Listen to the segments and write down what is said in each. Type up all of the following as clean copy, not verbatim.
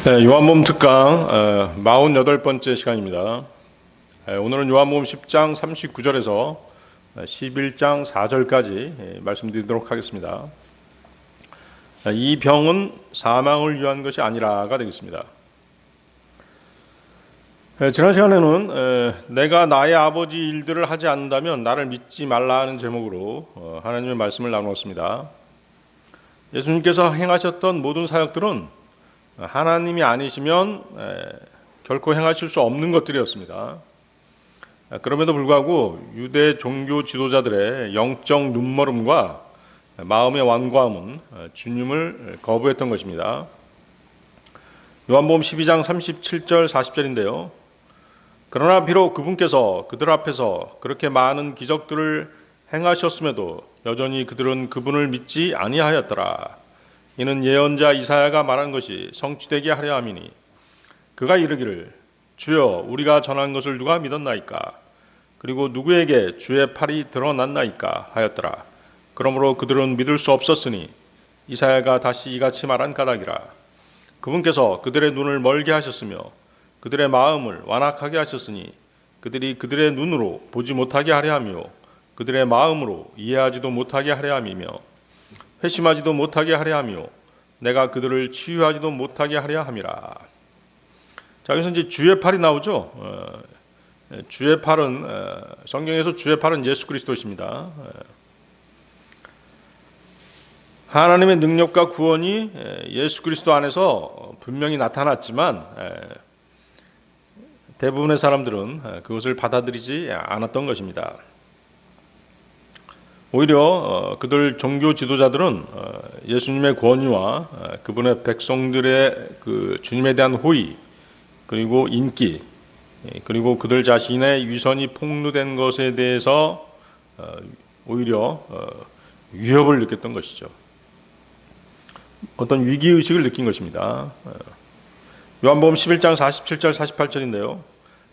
네, 요한복음 특강 48번째 시간입니다. 오늘은 요한복음 10장 39절에서 11장 4절까지 말씀드리도록 하겠습니다. 이 병은 사망을 위한 것이 아니라가 되겠습니다. 지난 시간에는 내가 나의 아버지 일들을 하지 않는다면 나를 믿지 말라 하는 제목으로 하나님의 말씀을 나누었습니다. 예수님께서 행하셨던 모든 사역들은 하나님이 아니시면 결코 행하실 수 없는 것들이었습니다. 그럼에도 불구하고 유대 종교 지도자들의 영적 눈멀음과 마음의 완고함은 주님을 거부했던 것입니다. 요한복음 12장 37절 40절인데요. 그러나 비록 그분께서 그들 앞에서 그렇게 많은 기적들을 행하셨음에도 여전히 그들은 그분을 믿지 아니하였더라. 이는 예언자 이사야가 말한 것이 성취되게 하려 함이니 그가 이르기를 주여 우리가 전한 것을 누가 믿었나이까 그리고 누구에게 주의 팔이 드러났나이까 하였더라. 그러므로 그들은 믿을 수 없었으니 이사야가 다시 이같이 말한 까닭이라. 그분께서 그들의 눈을 멀게 하셨으며 그들의 마음을 완악하게 하셨으니 그들이 그들의 눈으로 보지 못하게 하려 하며 그들의 마음으로 이해하지도 못하게 하려 함이며 회심하지도 못하게 하려 하며 내가 그들을 치유하지도 못하게 하려 함이라. 자, 여기서 이제 주의 팔이 나오죠. 주의 팔은 성경에서 주의 팔은 예수 그리스도십니다. 하나님의 능력과 구원이 예수 그리스도 안에서 분명히 나타났지만 대부분의 사람들은 그것을 받아들이지 않았던 것입니다. 오히려 그들 종교 지도자들은 예수님의 권위와 그분의 백성들의 그 주님에 대한 호의 그리고 인기 그리고 그들 자신의 위선이 폭로된 것에 대해서 오히려 위협을 느꼈던 것이죠. 어떤 위기의식을 느낀 것입니다. 요한복음 11장 47절 48절인데요.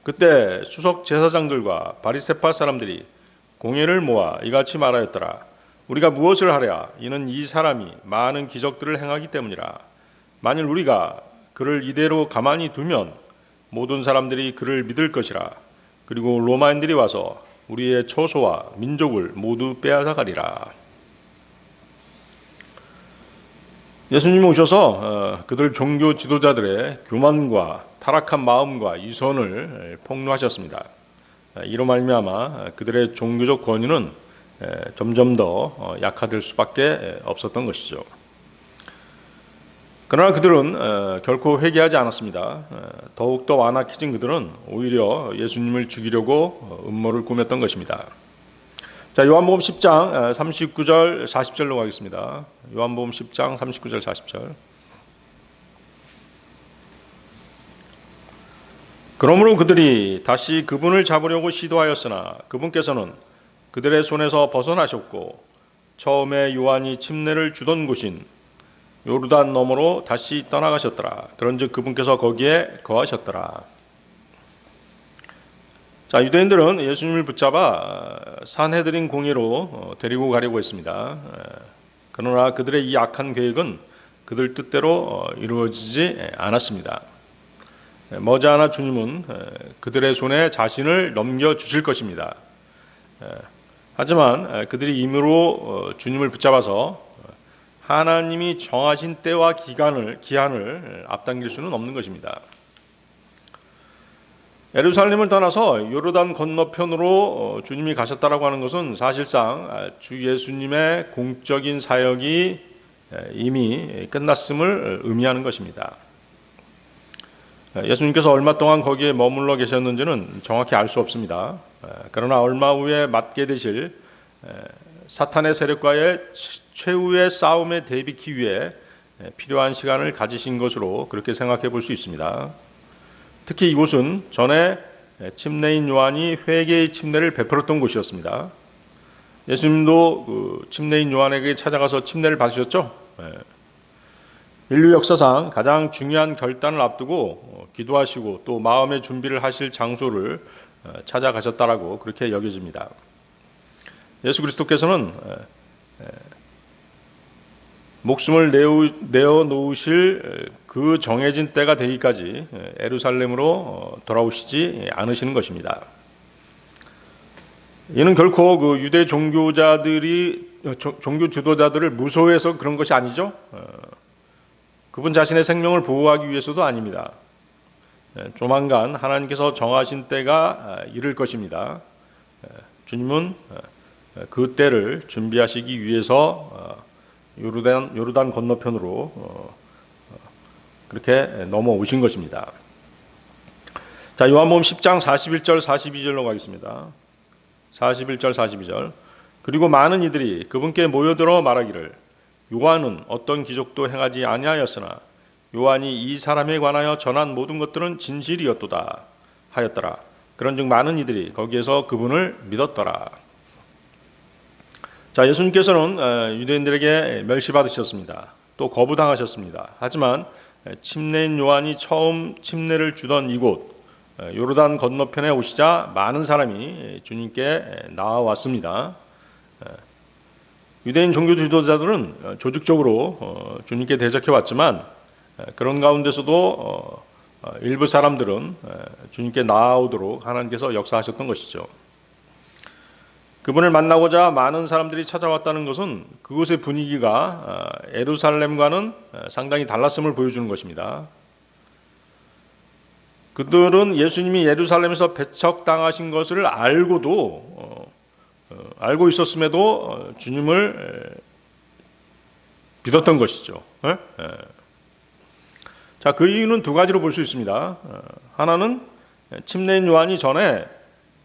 그때 수석 제사장들과 바리새파 사람들이 공회를 모아 이같이 말하였더라. 우리가 무엇을 하랴? 이는 이 사람이 많은 기적들을 행하기 때문이라. 만일 우리가 그를 이대로 가만히 두면 모든 사람들이 그를 믿을 것이라. 그리고 로마인들이 와서 우리의 처소와 민족을 모두 빼앗아 가리라. 예수님이 오셔서 그들 종교 지도자들의 교만과 타락한 마음과 이선을 폭로하셨습니다. 이로 말미암아 그들의 종교적 권위는 점점 더 약화될 수밖에 없었던 것이죠. 그러나 그들은 결코 회개하지 않았습니다. 더욱더 완악해진 그들은 오히려 예수님을 죽이려고 음모를 꾸몄던 것입니다. 자, 요한복음 10장 39절 40절로 가겠습니다. 요한복음 10장 39절 40절. 그러므로 그들이 다시 그분을 잡으려고 시도하였으나 그분께서는 그들의 손에서 벗어나셨고 처음에 요한이 침례를 주던 곳인 요르단 너머로 다시 떠나가셨더라. 그런즉 그분께서 거기에 거하셨더라. 자, 유대인들은 예수님을 붙잡아 산헤드린 공회로 데리고 가려고 했습니다. 그러나 그들의 이 악한 계획은 그들 뜻대로 이루어지지 않았습니다. 머지않아 주님은 그들의 손에 자신을 넘겨주실 것입니다. 하지만 그들이 임의로 주님을 붙잡아서 하나님이 정하신 때와 기한을 앞당길 수는 없는 것입니다. 예루살렘을 떠나서 요르단 건너편으로 주님이 가셨다라고 하는 것은 사실상 주 예수님의 공적인 사역이 이미 끝났음을 의미하는 것입니다. 예수님께서 얼마 동안 거기에 머물러 계셨는지는 정확히 알 수 없습니다. 그러나 얼마 후에 맞게 되실 사탄의 세력과의 최후의 싸움에 대비하기 위해 필요한 시간을 가지신 것으로 그렇게 생각해 볼 수 있습니다. 특히 이곳은 전에 침례인 요한이 회개의 침례를 베풀었던 곳이었습니다. 예수님도 그 침례인 요한에게 찾아가서 침례를 받으셨죠? 인류 역사상 가장 중요한 결단을 앞두고 기도하시고 또 마음의 준비를 하실 장소를 찾아가셨다라고 그렇게 여겨집니다. 예수 그리스도께서는 목숨을 내어 놓으실 그 정해진 때가 되기까지 예루살렘으로 돌아오시지 않으시는 것입니다. 이는 결코 그 유대 종교 지도자들을 무소해서 그런 것이 아니죠. 그분 자신의 생명을 보호하기 위해서도 아닙니다. 조만간 하나님께서 정하신 때가 이를 것입니다. 주님은 그 때를 준비하시기 위해서 요르단 건너편으로 그렇게 넘어오신 것입니다. 자, 요한복음 10장 41절 42절로 가겠습니다. 41절 42절. 그리고 많은 이들이 그분께 모여들어 말하기를 요한은 어떤 기적도 행하지 아니하였으나 요한이 이 사람에 관하여 전한 모든 것들은 진실이었도다 하였더라. 그런즉 많은 이들이 거기에서 그분을 믿었더라. 자, 예수님께서는 유대인들에게 멸시받으셨습니다. 또 거부당하셨습니다. 하지만 침례인 요한이 처음 침례를 주던 이곳 요르단 건너편에 오시자 많은 사람이 주님께 나와왔습니다. 유대인 종교 지도자들은 조직적으로 주님께 대적해 왔지만 그런 가운데서도 일부 사람들은 주님께 나아오도록 하나님께서 역사하셨던 것이죠. 그분을 만나고자 많은 사람들이 찾아왔다는 것은 그곳의 분위기가 예루살렘과는 상당히 달랐음을 보여주는 것입니다. 그들은 예수님이 예루살렘에서 배척당하신 것을 알고 있었음에도 주님을 믿었던 것이죠. 자, 그 이유는 두 가지로 볼 수 있습니다. 하나는 침례인 요한이 전에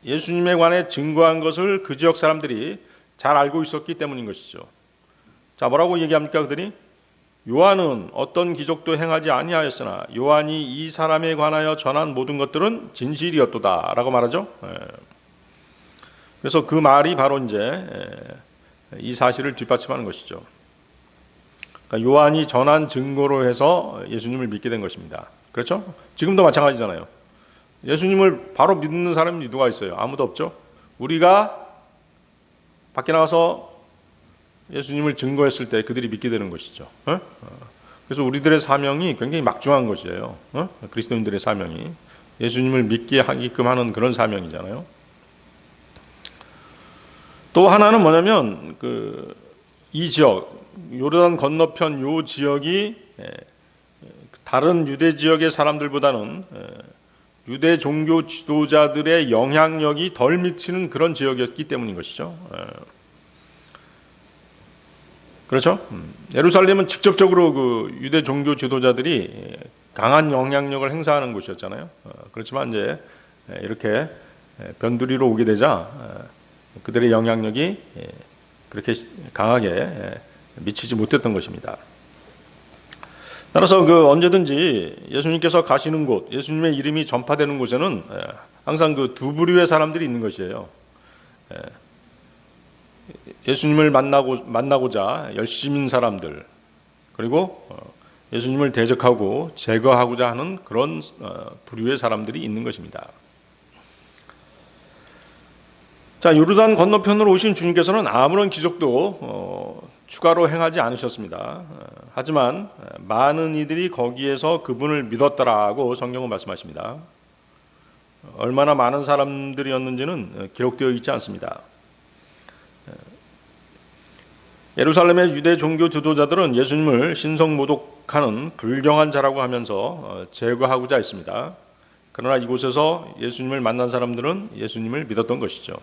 예수님에 관해 증거한 것을 그 지역 사람들이 잘 알고 있었기 때문인 것이죠. 자, 뭐라고 얘기합니까 그들이? 요한은 어떤 기적도 행하지 아니하였으나 요한이 이 사람에 관하여 전한 모든 것들은 진실이었도다 라고 말하죠. 그래서 그 말이 바로 이제 이 사실을 뒷받침하는 것이죠. 그러니까 요한이 전한 증거로 해서 예수님을 믿게 된 것입니다. 그렇죠? 지금도 마찬가지잖아요. 예수님을 바로 믿는 사람이 누가 있어요? 아무도 없죠. 우리가 밖에 나가서 예수님을 증거했을 때 그들이 믿게 되는 것이죠. 그래서 우리들의 사명이 굉장히 막중한 것이에요. 그리스도인들의 사명이 예수님을 믿게 하게끔 하는 그런 사명이잖아요. 또 하나는 뭐냐면 이 지역 요르단 건너편 요 지역이 다른 유대 지역의 사람들보다는 유대 종교 지도자들의 영향력이 덜 미치는 그런 지역이었기 때문인 것이죠. 그렇죠? 예루살렘은 직접적으로 그 유대 종교 지도자들이 강한 영향력을 행사하는 곳이었잖아요. 그렇지만 이제 이렇게 변두리로 오게 되자 그들의 영향력이 그렇게 강하게 미치지 못했던 것입니다. 따라서 언제든지 예수님께서 가시는 곳, 예수님의 이름이 전파되는 곳에는 항상 두 부류의 사람들이 있는 것이에요. 예수님을 만나고자 열심인 사람들, 그리고 예수님을 대적하고 제거하고자 하는 그런 부류의 사람들이 있는 것입니다. 자, 요르단 건너편으로 오신 주님께서는 아무런 기적도 추가로 행하지 않으셨습니다. 하지만 많은 이들이 거기에서 그분을 믿었더라고 성경은 말씀하십니다. 얼마나 많은 사람들이었는지는 기록되어 있지 않습니다. 예루살렘의 유대 종교 지도자들은 예수님을 신성모독하는 불경한 자라고 하면서 제거하고자 했습니다. 그러나 이곳에서 예수님을 만난 사람들은 예수님을 믿었던 것이죠.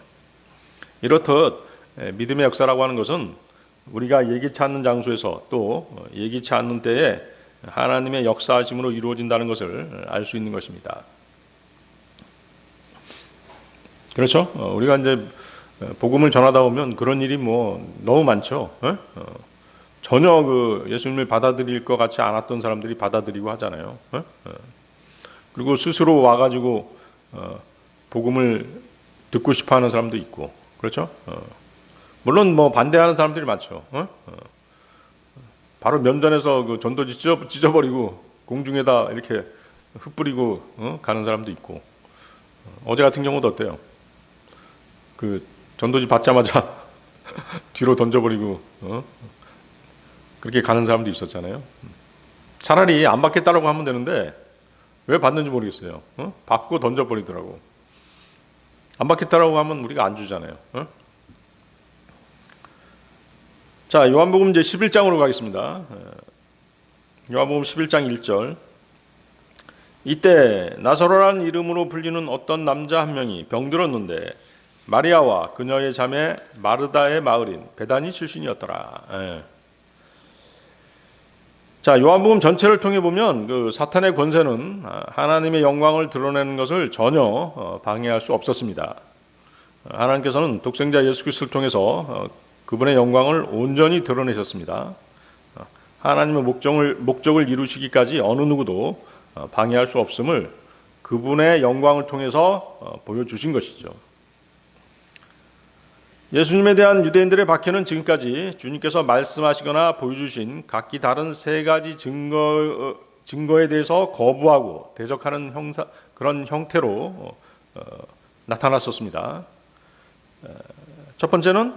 이렇듯 믿음의 역사라고 하는 것은 우리가 예기치 않는 장소에서 또 예기치 않는 때에 하나님의 역사하심으로 이루어진다는 것을 알 수 있는 것입니다. 그렇죠? 우리가 이제 복음을 전하다 보면 그런 일이 너무 많죠. 전혀 예수님을 받아들일 것 같지 않았던 사람들이 받아들이고 하잖아요. 그리고 스스로 와가지고 복음을 듣고 싶어하는 사람도 있고, 그렇죠? 물론 반대하는 사람들이 많죠. 바로 면전에서 전도지 찢어버리고 공중에다 이렇게 흩뿌리고 가는 사람도 있고. 어제 같은 경우도 어때요? 전도지 받자마자 뒤로 던져버리고 그렇게 가는 사람도 있었잖아요. 차라리 안 받겠다라고 하면 되는데 왜 받는지 모르겠어요. 받고 던져버리더라고. 안 받겠다라고 하면 우리가 안 주잖아요. 자, 요한복음 이제 11장으로 가겠습니다. 요한복음 11장 1절. 이때 나사로라는 이름으로 불리는 어떤 남자 한 명이 병들었는데 마리아와 그녀의 자매 마르다의 마을인 베다니 출신이었더라. 자, 요한복음 전체를 통해 보면 그 사탄의 권세는 하나님의 영광을 드러내는 것을 전혀 방해할 수 없었습니다. 하나님께서는 독생자 예수 그리스도를 통해서 그분의 영광을 온전히 드러내셨습니다. 하나님의 목적을 이루시기까지 어느 누구도 방해할 수 없음을 그분의 영광을 통해서 보여주신 것이죠. 예수님에 대한 유대인들의 박해는 지금까지 주님께서 말씀하시거나 보여주신 각기 다른 세 가지 증거에 대해서 거부하고 대적하는 그런 형태로 나타났었습니다. 첫 번째는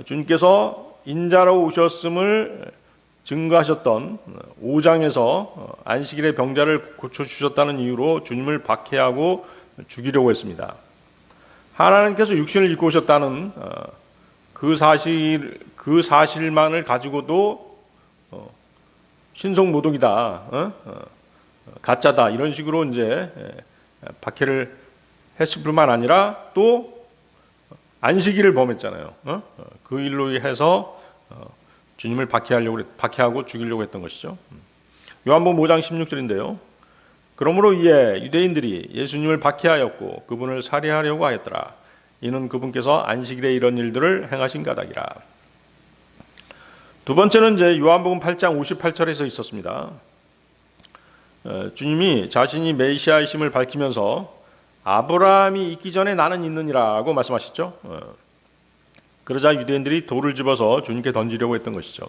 주님께서 인자로 오셨음을 증거하셨던 5장에서 안식일의 병자를 고쳐주셨다는 이유로 주님을 박해하고 죽이려고 했습니다. 하나님께서 육신을 입고 오셨다는 그 사실만을 가지고도 신성모독이다, 가짜다 이런 식으로 이제 박해를 했을 뿐만 아니라 또 안식일을 범했잖아요. 그 일로 해서 주님을 박해하고 죽이려고 했던 것이죠. 요한복음 5장 16절인데요. 그러므로 이에 유대인들이 예수님을 박해하였고 그분을 살해하려고 하였더라. 이는 그분께서 안식일에 이런 일들을 행하신 까닭이라. 두 번째는 이제 요한복음 8장 58절에서 있었습니다. 주님이 자신이 메시아이심을 밝히면서 아브라함이 있기 전에 나는 있느니라고 말씀하셨죠. 그러자 유대인들이 돌을 집어서 주님께 던지려고 했던 것이죠.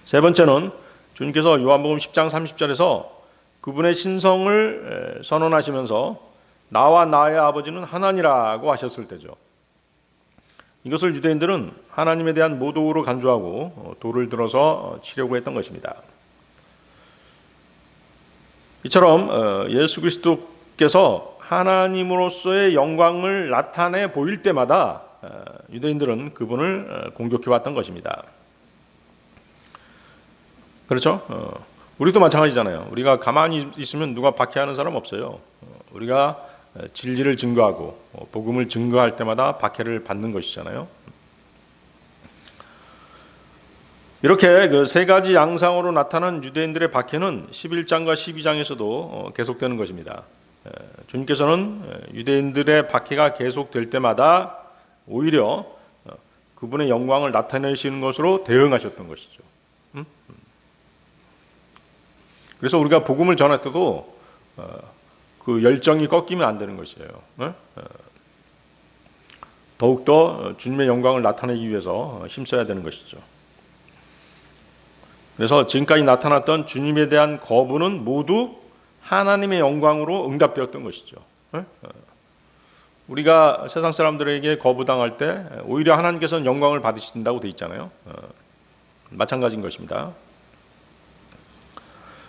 세 번째는 주님께서 요한복음 10장 30절에서 그분의 신성을 선언하시면서 나와 나의 아버지는 하나니라고 하셨을 때죠. 이것을 유대인들은 하나님에 대한 모독으로 간주하고 돌을 들어서 치려고 했던 것입니다. 이처럼 예수 그리스도께서 하나님으로서의 영광을 나타내 보일 때마다 유대인들은 그분을 공격해 왔던 것입니다. 그렇죠? 우리도 마찬가지잖아요. 우리가 가만히 있으면 누가 박해하는 사람 없어요. 우리가 진리를 증거하고 복음을 증거할 때마다 박해를 받는 것이잖아요. 이렇게 그 세 가지 양상으로 나타난 유대인들의 박해는 11장과 12장에서도 계속되는 것입니다. 주님께서는 유대인들의 박해가 계속될 때마다 오히려 그분의 영광을 나타내시는 것으로 대응하셨던 것이죠. 그래서 우리가 복음을 전할 때도 그 열정이 꺾이면 안 되는 것이에요. 더욱더 주님의 영광을 나타내기 위해서 힘써야 되는 것이죠. 그래서 지금까지 나타났던 주님에 대한 거부는 모두 하나님의 영광으로 응답되었던 것이죠. 우리가 세상 사람들에게 거부당할 때 오히려 하나님께서는 영광을 받으신다고 되어 있잖아요. 마찬가지인 것입니다.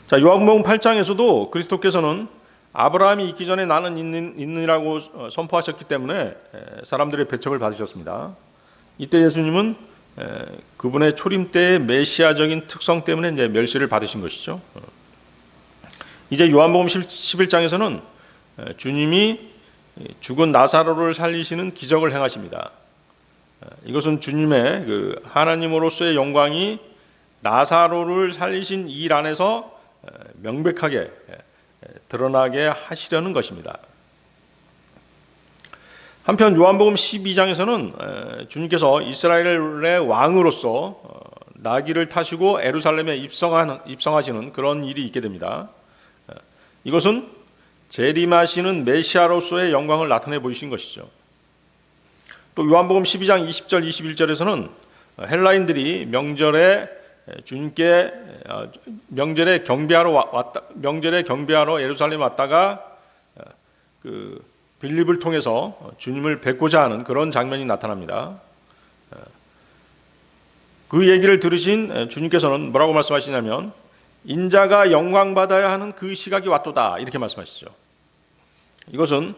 자, 요한복음 8장에서도 그리스도께서는 아브라함이 있기 전에 나는 있느니라고 선포하셨기 때문에 사람들의 배척을 받으셨습니다. 이때 예수님은 그분의 초림 때의 메시아적인 특성 때문에 이제 멸시를 받으신 것이죠. 이제 요한복음 11장에서는 주님이 죽은 나사로를 살리시는 기적을 행하십니다. 이것은 주님의 그 하나님으로서의 영광이 나사로를 살리신 일 안에서 명백하게 드러나게 하시려는 것입니다. 한편 요한복음 12장에서는 주님께서 이스라엘의 왕으로서 나귀를 타시고 예루살렘에 입성하시는 그런 일이 있게 됩니다. 이것은 재림하시는 메시아로서의 영광을 나타내 보이신 것이죠. 또 요한복음 12장 20절 21절에서는 헬라인들이 명절에 주님께 명절에 경배하러 예루살렘 왔다가 그 빌립을 통해서 주님을 뵙고자 하는 그런 장면이 나타납니다. 그 얘기를 들으신 주님께서는 뭐라고 말씀하시냐면 인자가 영광받아야 하는 그 시각이 왔도다 이렇게 말씀하시죠. 이것은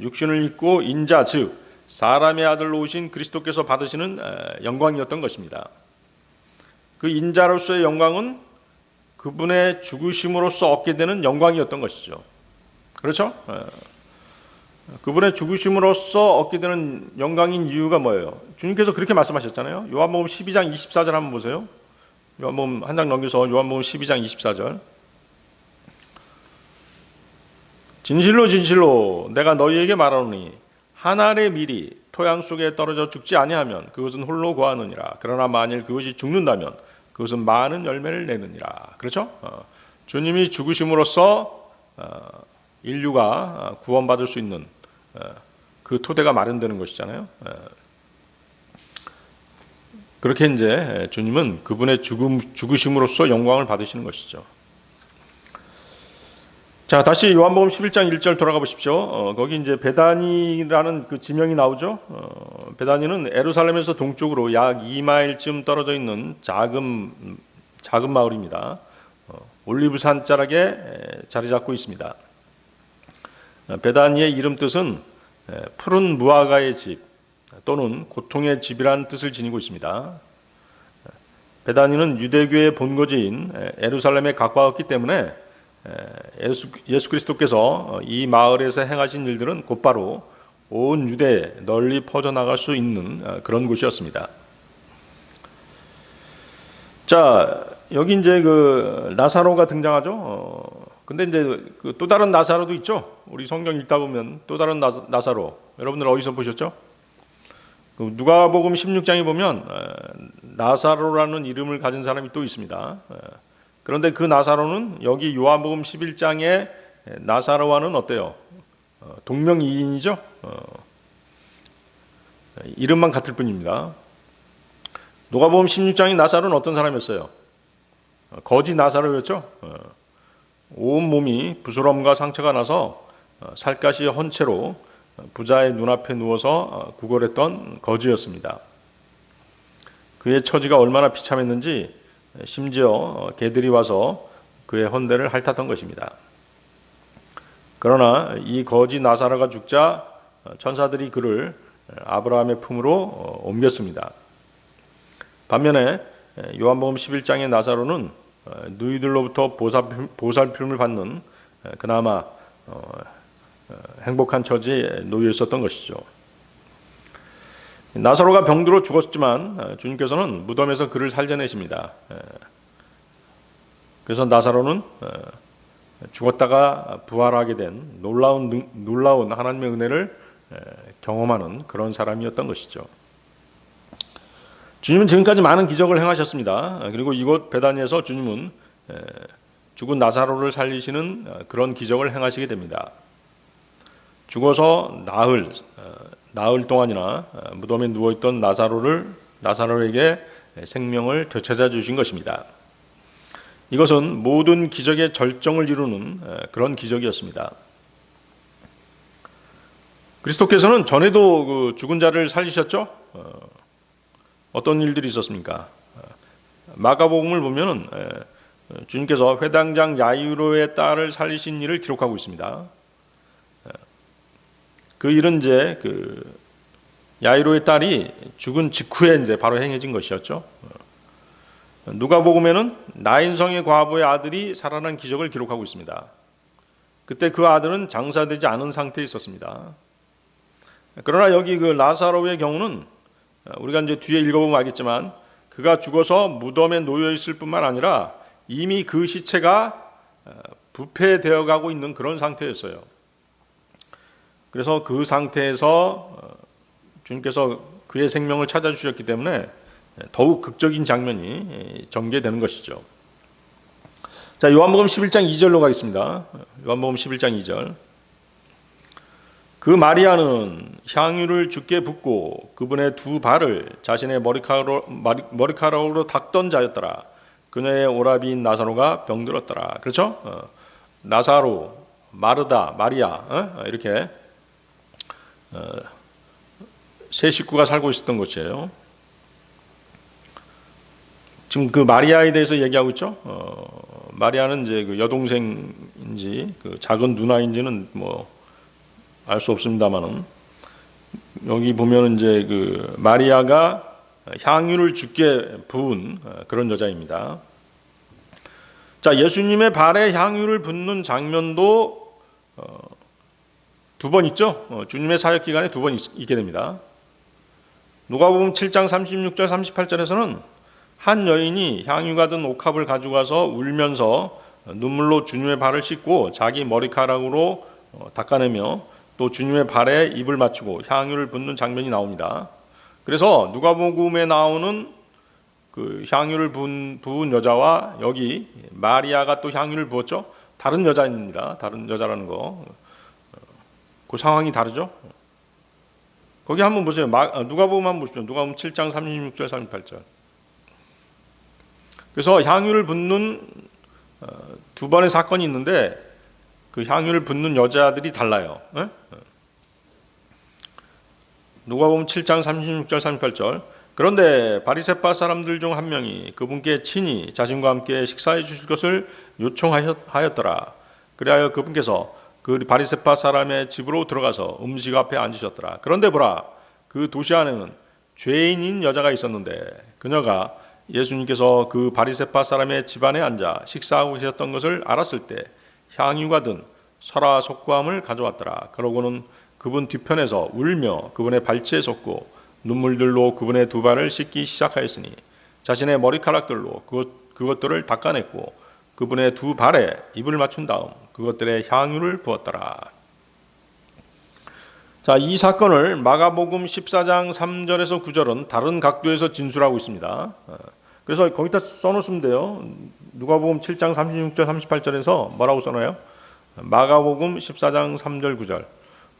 육신을 입고 인자 즉 사람의 아들로 오신 그리스도께서 받으시는 영광이었던 것입니다. 그 인자로서의 영광은 그분의 죽으심으로써 얻게 되는 영광이었던 것이죠. 그렇죠? 그분의 죽으심으로써 얻게 되는 영광인 이유가 뭐예요? 주님께서 그렇게 말씀하셨잖아요. 요한복음 12장 24절 한번 보세요. 요한복음 한 장 넘겨서 요한복음 12장 24절. 진실로 진실로 내가 너희에게 말하노니 한 알의 밀이 토양 속에 떨어져 죽지 아니하면 그것은 홀로 거하느니라. 그러나 만일 그것이 죽는다면 그것은 많은 열매를 내느니라. 그렇죠? 주님이 죽으심으로써 인류가 구원받을 수 있는 그 토대가 마련되는 것이잖아요. 그렇게 이제 주님은 그분의 죽으심으로써 영광을 받으시는 것이죠. 자, 다시 요한복음 11장 1절 돌아가 보십시오. 거기 이제 베다니라는 그 지명이 나오죠. 베다니는 예루살렘에서 동쪽으로 약 2마일쯤 떨어져 있는 작은 마을입니다. 올리브산 자락에 자리 잡고 있습니다. 베다니의 이름 뜻은 푸른 무화과의 집 또는 고통의 집이라는 뜻을 지니고 있습니다. 베다니는 유대교의 본거지인 예루살렘에 가까웠기 때문에 예수 그리스도께서 이 마을에서 행하신 일들은 곧바로 온 유대에 널리 퍼져나갈 수 있는 그런 곳이었습니다. 자, 여기 이제 그 나사로가 등장하죠. 근데 이제 그 또 다른 나사로도 있죠. 우리 성경 읽다 보면 또 다른 나사로. 여러분들 어디서 보셨죠? 누가복음 16장에 보면 나사로라는 이름을 가진 사람이 또 있습니다. 그런데 그 나사로는 여기 요한복음 11장의 나사로와는 어때요? 동명이인이죠. 이름만 같을 뿐입니다. 누가복음 16장의 나사로는 어떤 사람이었어요? 거지 나사로였죠. 온 몸이 부스럼과 상처가 나서 살갗이 헌 채로 부자의 눈앞에 누워서 구걸했던 거지였습니다. 그의 처지가 얼마나 비참했는지 심지어 개들이 와서 그의 헌대를 핥았던 것입니다. 그러나 이 거지 나사로가 죽자 천사들이 그를 아브라함의 품으로 옮겼습니다. 반면에 요한복음 11장의 나사로는 누이들로부터 보살핌을 받는 그나마 행복한 처지에 놓여 있었던 것이죠. 나사로가 병들어 죽었지만 주님께서는 무덤에서 그를 살려내십니다. 그래서 나사로는 죽었다가 부활하게 된 놀라운 하나님의 은혜를 경험하는 그런 사람이었던 것이죠. 주님은 지금까지 많은 기적을 행하셨습니다. 그리고 이곳 베다니에서 주님은 죽은 나사로를 살리시는 그런 기적을 행하시게 됩니다. 죽어서 나흘 동안이나 무덤에 누워있던 나사로에게 생명을 되찾아 주신 것입니다. 이것은 모든 기적의 절정을 이루는 그런 기적이었습니다. 그리스도께서는 전에도 그 죽은 자를 살리셨죠? 어떤 일들이 있었습니까? 마가복음을 보면은 주님께서 회당장 야이로의 딸을 살리신 일을 기록하고 있습니다. 그 일은 이제 그 야이로의 딸이 죽은 직후에 이제 바로 행해진 것이었죠. 누가복음에는 나인성의 과부의 아들이 살아난 기적을 기록하고 있습니다. 그때 그 아들은 장사되지 않은 상태에 있었습니다. 그러나 여기 그 나사로의 경우는 우리가 이제 뒤에 읽어보면 알겠지만 그가 죽어서 무덤에 놓여 있을 뿐만 아니라 이미 그 시체가 부패되어 가고 있는 그런 상태였어요. 그래서 그 상태에서 주님께서 그의 생명을 찾아주셨기 때문에 더욱 극적인 장면이 전개되는 것이죠. 자, 요한복음 11장 2절로 가겠습니다. 요한복음 11장 2절. 그 마리아는 향유를 주께 붓고 그분의 두 발을 자신의 머리카락으로 닦던 자였더라. 그녀의 오라비인 나사로가 병들었더라. 그렇죠? 나사로, 마르다, 마리아 이렇게 세 식구가 살고 있었던 곳이에요. 지금 그 마리아에 대해서 얘기하고 있죠. 마리아는 이제 그 여동생인지 그 작은 누나인지는 뭐 알 수 없습니다만은 여기 보면 이제 그 마리아가 향유를 주께 부은 그런 여자입니다. 자, 예수님의 발에 향유를 붓는 장면도 두 번 있죠. 주님의 사역 기간에 두 번 있게 됩니다. 누가복음 7장 36절 38절에서는 한 여인이 향유가 든 옥합을 가지고 가서 울면서 눈물로 주님의 발을 씻고 자기 머리카락으로 닦아내며 또 주님의 발에 입을 맞추고 향유를 붓는 장면이 나옵니다. 그래서 누가복음에 나오는 그 향유를 부은 여자와 여기 마리아가 또 향유를 부었죠. 다른 여자입니다. 다른 여자라는 거. 그 상황이 다르죠. 거기 한번 보세요. 누가복음 한번 보십시오. 누가복음 7장 36절 38절. 그래서 향유를 붓는 두 번의 사건이 있는데 그 향유를 붓는 여자들이 달라요. 누가복음 7장 36절 38절. 그런데 바리새파 사람들 중 한 명이 그분께 친히 자신과 함께 식사해 주실 것을 요청하였더라. 그리하여 그분께서 그 바리새파 사람의 집으로 들어가서 음식 앞에 앉으셨더라. 그런데 보라, 그 도시 안에는 죄인인 여자가 있었는데 그녀가 예수님께서 그 바리새파 사람의 집안에 앉아 식사하고 계셨던 것을 알았을 때 향유가 든 설화 속구함을 가져왔더라. 그러고는 그분 뒤편에서 울며 그분의 발치에 섰고 눈물들로 그분의 두 발을 씻기 시작하였으니 자신의 머리카락들로 그것들을 닦아냈고 그분의 두 발에 입을 맞춘 다음 그것들의 향유를 부었더라. 자, 이 사건을 마가복음 14장 3절에서 9절은 다른 각도에서 진술하고 있습니다. 그래서 거기다 써놓으시면 돼요. 누가복음 7장 36절 38절에서 뭐라고 써놔요? 마가복음 14장 3절 9절.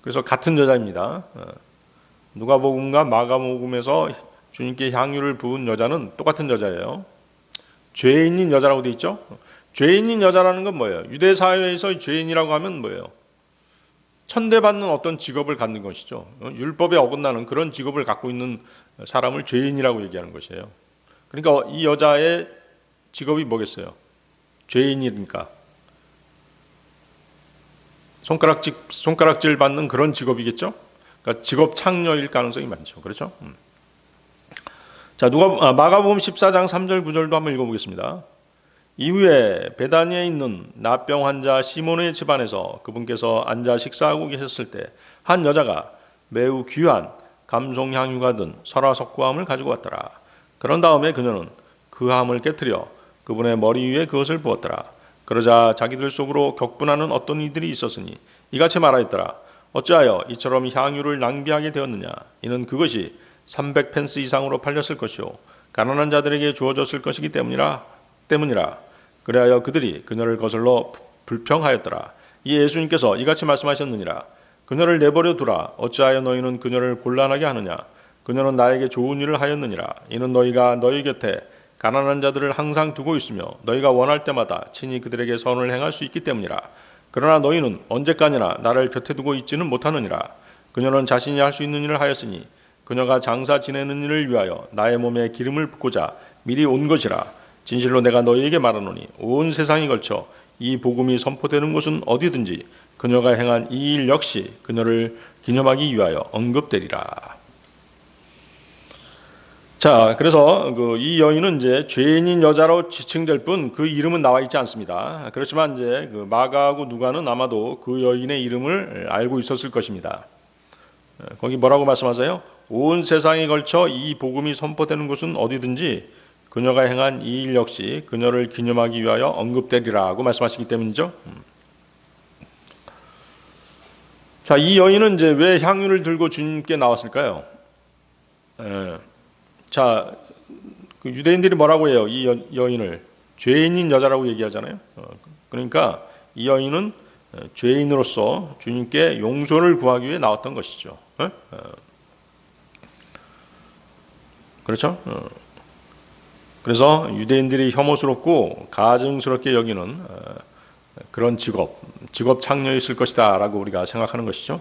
그래서 같은 여자입니다. 누가복음과 마가복음에서 주님께 향유를 부은 여자는 똑같은 여자예요. 죄인인 여자라고 돼 있죠. 죄인인 여자라는 건 뭐예요? 유대 사회에서 죄인이라고 하면 뭐예요? 천대받는 어떤 직업을 갖는 것이죠. 율법에 어긋나는 그런 직업을 갖고 있는 사람을 죄인이라고 얘기하는 것이에요. 그러니까 이 여자의 직업이 뭐겠어요? 죄인이니까 손가락질 받는 그런 직업이겠죠. 그러니까 직업 창녀일 가능성이 많죠. 그렇죠? 자, 마가복음 14장 3절 9절도 한번 읽어보겠습니다. 이후에 베다니에 있는 나병 환자 시몬의 집안에서 그분께서 앉아 식사하고 계셨을 때 한 여자가 매우 귀한 감송향유가 든 설화석구함을 가지고 왔더라. 그런 다음에 그녀는 그 함을 깨뜨려 그분의 머리 위에 그것을 부었더라. 그러자 자기들 속으로 격분하는 어떤 이들이 있었으니 이같이 말하였더라. 어찌하여 이처럼 향유를 낭비하게 되었느냐. 이는 그것이 300펜스 이상으로 팔렸을 것이요 가난한 자들에게 주어졌을 것이기 때문이라. 그래하여 그들이 그녀를 거슬러 불평하였더라. 이에 예수님께서 이같이 말씀하셨느니라. 그녀를 내버려 두라. 어찌하여 너희는 그녀를 곤란하게 하느냐. 그녀는 나에게 좋은 일을 하였느니라. 이는 너희가 너희 곁에 가난한 자들을 항상 두고 있으며 너희가 원할 때마다 친히 그들에게 선을 행할 수 있기 때문이라. 그러나 너희는 언제까지나 나를 곁에 두고 있지는 못하느니라. 그녀는 자신이 할 수 있는 일을 하였으니 그녀가 장사 지내는 일을 위하여 나의 몸에 기름을 붓고자 미리 온 것이라. 진실로 내가 너희에게 말하노니 온 세상이 걸쳐 이 복음이 선포되는 곳은 어디든지 그녀가 행한 이 일 역시 그녀를 기념하기 위하여 언급되리라. 자, 그래서 이 여인은 이제 죄인인 여자로 지칭될 뿐 그 이름은 나와 있지 않습니다. 그렇지만 이제 마가하고 누가는 아마도 그 여인의 이름을 알고 있었을 것입니다. 거기 뭐라고 말씀하세요? 온 세상에 걸쳐 이 복음이 선포되는 곳은 어디든지 그녀가 행한 이 일 역시 그녀를 기념하기 위하여 언급되리라고 말씀하시기 때문이죠. 자, 이 여인은 이제 왜 향유를 들고 주님께 나왔을까요? 자, 그 유대인들이 뭐라고 해요? 이 여인을 죄인인 여자라고 얘기하잖아요. 그러니까 이 여인은 죄인으로서 주님께 용서를 구하기 위해 나왔던 것이죠. 그렇죠? 그래서 유대인들이 혐오스럽고 가증스럽게 여기는 그런 직업 창녀였을 것이다 라고 우리가 생각하는 것이죠.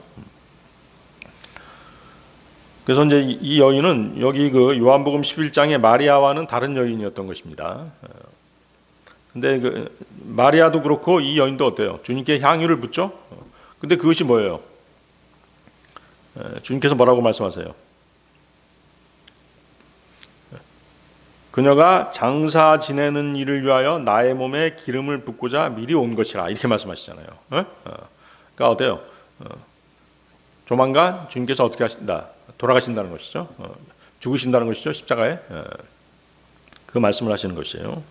그래서 이제 이 여인은 여기 그 요한복음 11장의 마리아와는 다른 여인이었던 것입니다. 근데 마리아도 그렇고 이 여인도 어때요? 주님께 향유를 붓죠. 근데 그것이 뭐예요? 주님께서 뭐라고 말씀하세요? 그녀가 장사 지내는 일을 위하여 나의 몸에 기름을 붓고자 미리 온 것이라 이렇게 말씀하시잖아요. 그러니까 어때요? 조만간 주님께서 어떻게 하신다? 돌아가신다는 것이죠. 죽으신다는 것이죠. 십자가에. 그 말씀을 하시는 것이에요.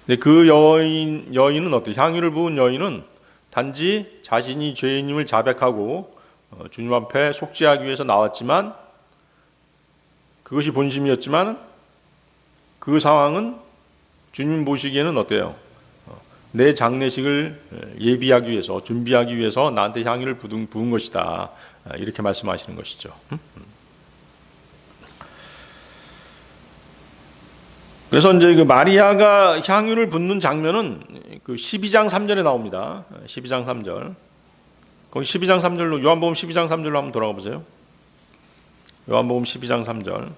근데 그 여인은 어때요? 향유를 부은 여인은 단지 자신이 죄인임을 자백하고 주님 앞에 속죄하기 위해서 나왔지만 그것이 본심이었지만 그 상황은 주님 보시기에는 어때요? 내 장례식을 예비하기 위해서 준비하기 위해서 나한테 향유를 부은 것이다. 이렇게 말씀하시는 것이죠. 그래서 이제 그 마리아가 향유를 붓는 장면은 그 12장 3절에 나옵니다. 12장 3절. 거기 12장 3절로 요한복음 12장 3절로 한번 돌아가 보세요. 요한복음 12장 3절.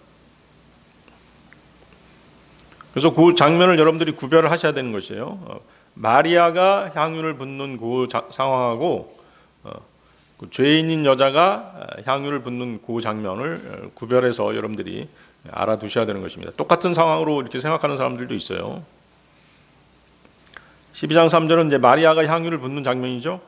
그래서 그 장면을 여러분들이 구별을 하셔야 되는 것이에요. 마리아가 향유를 붓는 그 상황하고 그 죄인인 여자가 향유를 붓는 그 장면을 구별해서 여러분들이 알아두셔야 되는 것입니다. 똑같은 상황으로 이렇게 생각하는 사람들도 있어요. 12장 3절은 이제 마리아가 향유를 붓는 장면이죠.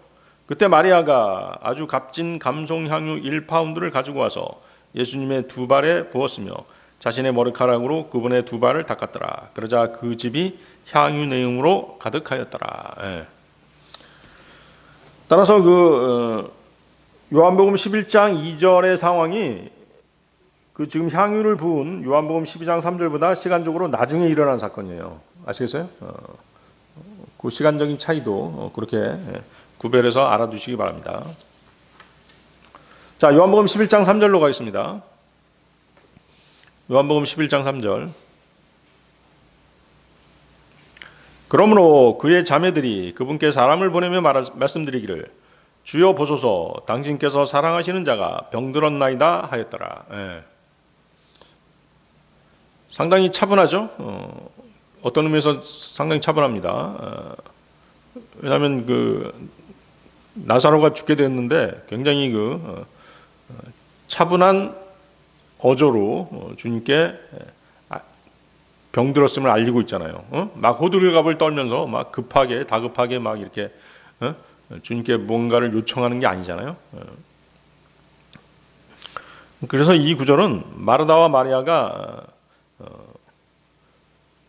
그때 마리아가 아주 값진 감송 향유 1파운드를 가지고 와서 예수님의 두 발에 부었으며 자신의 머리카락으로 그분의 두 발을 닦았더라. 그러자 그 집이 향유 내음으로 가득하였더라. 예. 따라서 요한복음 11장 2절의 상황이 지금 향유를 부은 요한복음 12장 3절보다 시간적으로 나중에 일어난 사건이에요. 아시겠어요? 그 시간적인 차이도 그렇게 구별해서 알아두시기 바랍니다. 자, 요한복음 11장 3절로 가겠습니다. 요한복음 11장 3절. 그러므로 그의 자매들이 그분께 사람을 보내며 말씀드리기를 주여 보소서 당신께서 사랑하시는 자가 병들었나이다 하였더라. 예. 상당히 차분하죠. 어떤 의미에서 상당히 차분합니다. 왜냐하면 나사로가 죽게 됐는데 굉장히 차분한 어조로 주님께 병들었음을 알리고 있잖아요. 막 호들갑을 떨면서 막 다급하게 막 이렇게 주님께 뭔가를 요청하는 게 아니잖아요. 그래서 이 구절은 마르다와 마리아가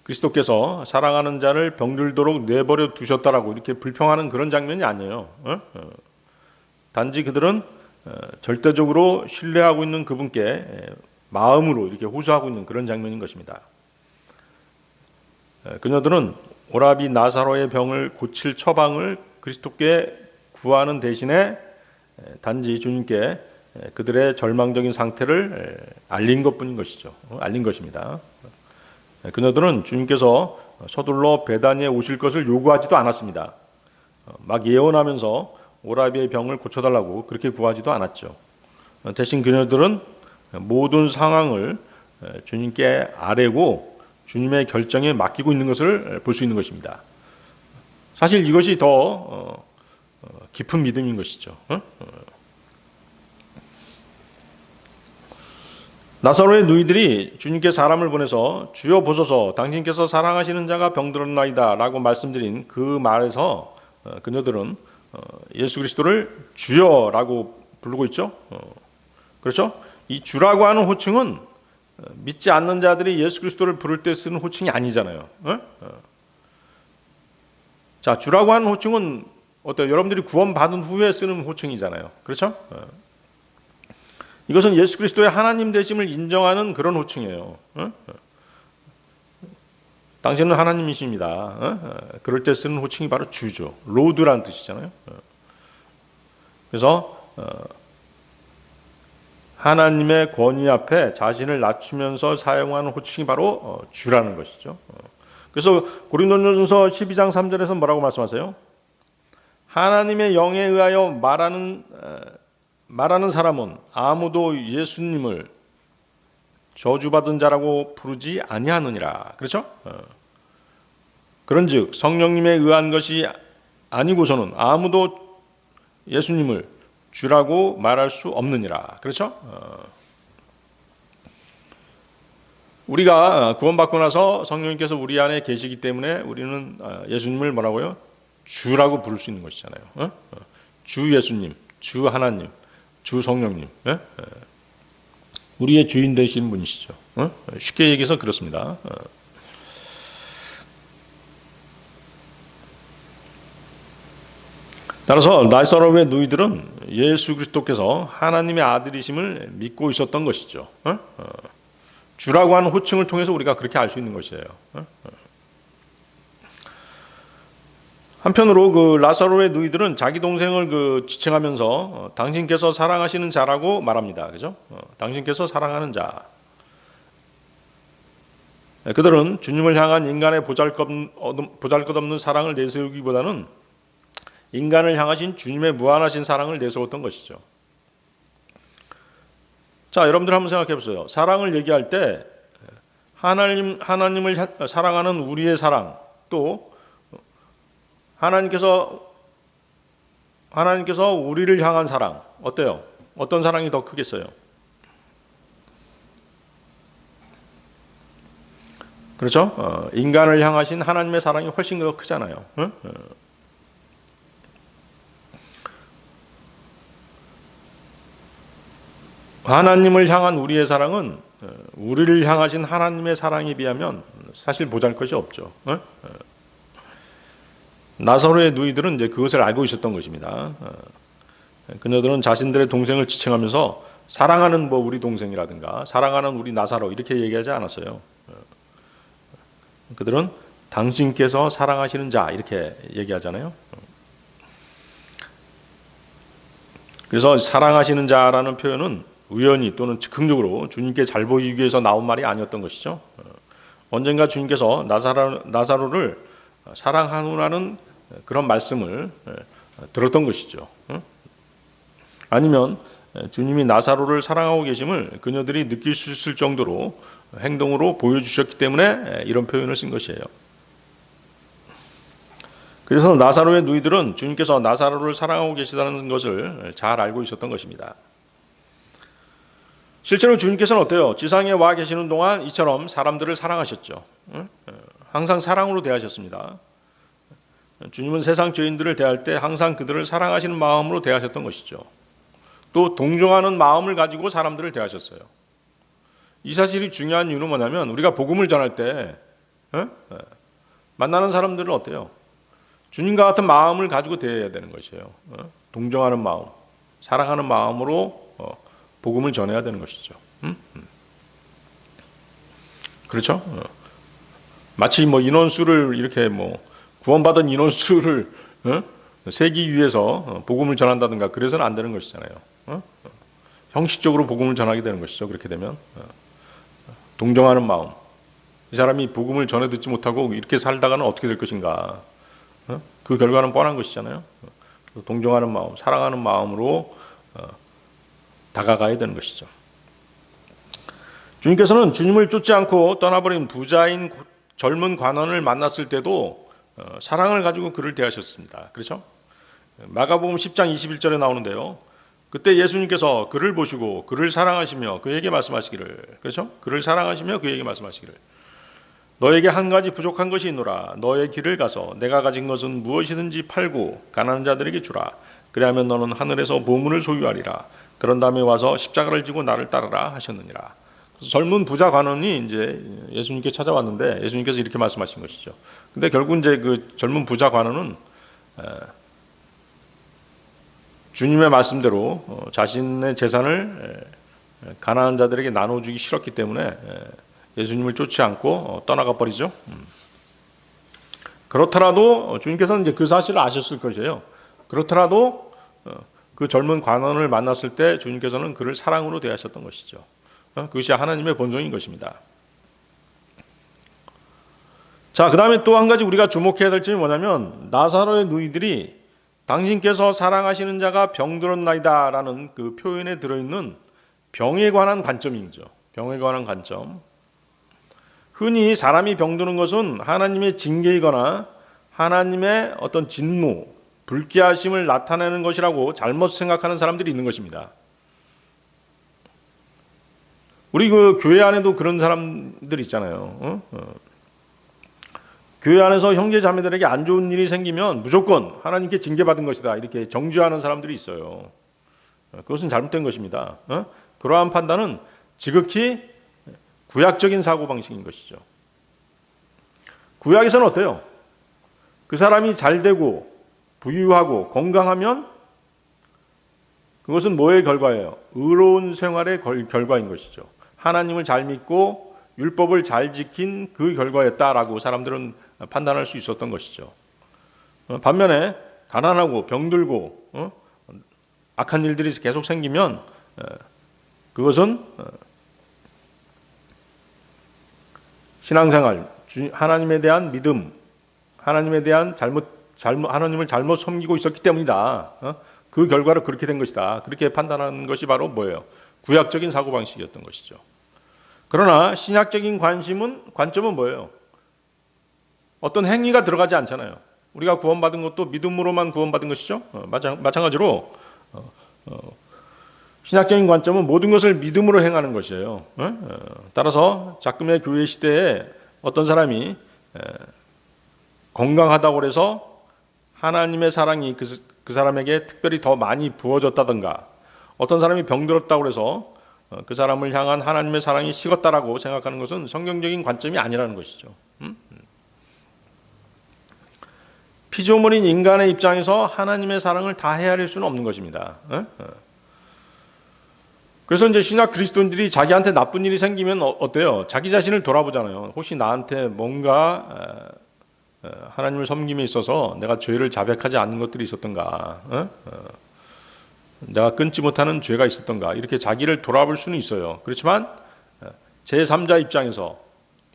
그리스도께서 사랑하는 자를 병들도록 내버려 두셨다라고 이렇게 불평하는 그런 장면이 아니에요. 단지 그들은 절대적으로 신뢰하고 있는 그분께 마음으로 이렇게 호소하고 있는 그런 장면인 것입니다. 그녀들은 오라비 나사로의 병을 고칠 처방을 그리스도께 구하는 대신에 단지 주님께 그들의 절망적인 상태를 알린 것뿐인 것이죠. 알린 것입니다. 그녀들은 주님께서 서둘러 베다니에 오실 것을 요구하지도 않았습니다. 막 예언하면서 오라비의 병을 고쳐달라고 그렇게 구하지도 않았죠. 대신 그녀들은 모든 상황을 주님께 아뢰고 주님의 결정에 맡기고 있는 것을 볼 수 있는 것입니다. 사실 이것이 더 깊은 믿음인 것이죠. 나사로의 누이들이 주님께 사람을 보내서 주여 보소서 당신께서 사랑하시는 자가 병들었나이다 라고 말씀드린 그 말에서 그녀들은 예수 그리스도를 주여라고 부르고 있죠. 그렇죠? 이 주라고 하는 호칭은 믿지 않는 자들이 예수 그리스도를 부를 때 쓰는 호칭이 아니잖아요. 자, 주라고 하는 호칭은 어때요? 여러분들이 구원받은 후에 쓰는 호칭이잖아요. 그렇죠? 이것은 예수 그리스도의 하나님 되심을 인정하는 그런 호칭이에요. 당신은 하나님이십니다. 그럴 때 쓰는 호칭이 바로 주죠. 로드라는 뜻이잖아요. 그래서 하나님의 권위 앞에 자신을 낮추면서 사용하는 호칭이 바로 주라는 것이죠. 그래서 고린도전서 12장 3절에서 뭐라고 말씀하세요? 하나님의 영에 의하여 말하는 사람은 아무도 예수님을 저주받은 자라고 부르지 아니하느니라. 그렇죠? 그런즉 성령님에 의한 것이 아니고서는 아무도 예수님을 주라고 말할 수 없느니라. 그렇죠? 우리가 구원받고 나서 성령님께서 우리 안에 계시기 때문에 우리는 예수님을 뭐라고요? 주라고 부를 수 있는 것이잖아요. 주 예수님, 주 하나님, 주 성령님, 우리의 주인 되신 분이시죠. 쉽게 얘기해서 그렇습니다. 따라서 나사로의 누이들은 예수 그리스도께서 하나님의 아들이심을 믿고 있었던 것이죠. 주라고 하는 호칭을 통해서 우리가 그렇게 알 수 있는 것이에요. 한편으로 그 라사로의 누이들은 자기 동생을 지칭하면서 당신께서 사랑하시는 자라고 말합니다. 그죠? 당신께서 사랑하는 자. 그들은 주님을 향한 인간의 보잘것없는 사랑을 내세우기보다는 인간을 향하신 주님의 무한하신 사랑을 내세웠던 것이죠. 자, 여러분들 한번 생각해 보세요. 사랑을 얘기할 때 하나님을 사랑하는 우리의 사랑, 또 하나님께서 우리를 향한 사랑, 어때요? 어떤 사랑이 더 크겠어요? 그렇죠? 인간을 향하신 하나님의 사랑이 훨씬 더 크잖아요. 하나님을 향한 우리의 사랑은 우리를 향하신 하나님의 사랑에 비하면 사실 보잘것이 없죠. 나사로의 누이들은 이제 그것을 알고 있었던 것입니다. 그녀들은 자신들의 동생을 지칭하면서 사랑하는 우리 동생이라든가 사랑하는 우리 나사로 이렇게 얘기하지 않았어요. 그들은 당신께서 사랑하시는 자 이렇게 얘기하잖아요. 그래서 사랑하시는 자라는 표현은 우연히 또는 즉흥적으로 주님께 잘 보이기 위해서 나온 말이 아니었던 것이죠. 언젠가 주님께서 나사로를 사랑하노라는 그런 말씀을 들었던 것이죠. 아니면 주님이 나사로를 사랑하고 계심을 그녀들이 느낄 수 있을 정도로 행동으로 보여주셨기 때문에 이런 표현을 쓴 것이에요. 그래서 나사로의 누이들은 주님께서 나사로를 사랑하고 계시다는 것을 잘 알고 있었던 것입니다. 실제로 주님께서는 어때요? 지상에 와 계시는 동안 이처럼 사람들을 사랑하셨죠. 항상 사랑으로 대하셨습니다. 주님은 세상 죄인들을 대할 때 항상 그들을 사랑하시는 마음으로 대하셨던 것이죠. 또 동정하는 마음을 가지고 사람들을 대하셨어요. 이 사실이 중요한 이유는 뭐냐면 우리가 복음을 전할 때 만나는 사람들은 어때요? 주님과 같은 마음을 가지고 대해야 되는 것이에요. 동정하는 마음, 사랑하는 마음으로 복음을 전해야 되는 것이죠. 그렇죠? 마치 인원수를 이렇게 구원받은 인원수를 세기 위해서 복음을 전한다든가 그래서는 안 되는 것이잖아요. 형식적으로 복음을 전하게 되는 것이죠. 그렇게 되면 동정하는 마음, 이 사람이 복음을 전해 듣지 못하고 이렇게 살다가는 어떻게 될 것인가? 그 결과는 뻔한 것이잖아요. 동정하는 마음, 사랑하는 마음으로 다가가야 되는 것이죠. 주님께서는 주님을 쫓지 않고 떠나버린 부자인 젊은 관원을 만났을 때도 사랑을 가지고 그를 대하셨습니다. 그렇죠? 마가복음 10장 21절에 나오는데요. 그때 예수님께서 그를 보시고 그를 사랑하시며 그에게 말씀하시기를, 그렇죠? 그를 사랑하시며 그에게 말씀하시기를, 너에게 한 가지 부족한 것이 있노라. 너의 길을 가서 내가 가진 것은 무엇이든지 팔고 가난한 자들에게 주라. 그리하면 너는 하늘에서 보물을 소유하리라. 그런 다음에 와서 십자가를 지고 나를 따르라 하셨느니라. 젊은 부자 관원이 이제 예수님께 찾아왔는데 예수님께서 이렇게 말씀하신 것이죠. 근데 결국 이제 그 젊은 부자 관원은 주님의 말씀대로 자신의 재산을 가난한 자들에게 나눠주기 싫었기 때문에 예수님을 쫓지 않고 떠나가 버리죠. 그렇더라도 주님께서는 이제 그 사실을 아셨을 것이에요. 그렇더라도 그 젊은 관원을 만났을 때 주님께서는 그를 사랑으로 대하셨던 것이죠. 그것이 하나님의 본성인 것입니다. 자, 그 다음에 또 한 가지 우리가 주목해야 될 점이 뭐냐면 나사로의 누이들이 당신께서 사랑하시는 자가 병들었나이다 라는 그 표현에 들어있는 병에 관한 관점이죠. 병에 관한 관점. 흔히 사람이 병드는 것은 하나님의 징계이거나 하나님의 어떤 진노, 불쾌하심을 나타내는 것이라고 잘못 생각하는 사람들이 있는 것입니다. 우리 그 교회 안에도 그런 사람들 있잖아요. 교회 안에서 형제 자매들에게 안 좋은 일이 생기면 무조건 하나님께 징계받은 것이다, 이렇게 정죄하는 사람들이 있어요. 그것은 잘못된 것입니다. 그러한 판단은 지극히 구약적인 사고방식인 것이죠. 구약에서는 어때요? 그 사람이 잘되고 부유하고 건강하면 그것은 뭐의 결과예요? 의로운 생활의 결과인 것이죠. 하나님을 잘 믿고 율법을 잘 지킨 그 결과였다라고 사람들은 판단할 수 있었던 것이죠. 반면에 가난하고 병들고 악한 일들이 계속 생기면 그것은 신앙생활, 하나님에 대한 믿음, 하나님에 대한 하나님을 잘못 섬기고 있었기 때문이다. 그 결과로 그렇게 된 것이다. 그렇게 판단하는 것이 바로 뭐예요? 구약적인 사고방식이었던 것이죠. 그러나 신약적인 관점은 뭐예요? 어떤 행위가 들어가지 않잖아요. 우리가 구원받은 것도 믿음으로만 구원받은 것이죠. 마찬가지로 신학적인 관점은 모든 것을 믿음으로 행하는 것이에요. 따라서 작금의 교회 시대에 어떤 사람이 건강하다고 해서 하나님의 사랑이 그 사람에게 특별히 더 많이 부어졌다든가, 어떤 사람이 병들었다고 해서 그 사람을 향한 하나님의 사랑이 식었다라고 생각하는 것은 성경적인 관점이 아니라는 것이죠. 피조물인 인간의 입장에서 하나님의 사랑을 다 헤아릴 수는 없는 것입니다. 그래서 이제 신약 그리스도인들이 자기한테 나쁜 일이 생기면 어때요? 자기 자신을 돌아보잖아요. 혹시 나한테 뭔가 하나님을 섬김에 있어서 내가 죄를 자백하지 않는 것들이 있었던가, 내가 끊지 못하는 죄가 있었던가, 이렇게 자기를 돌아볼 수는 있어요. 그렇지만 제3자 입장에서,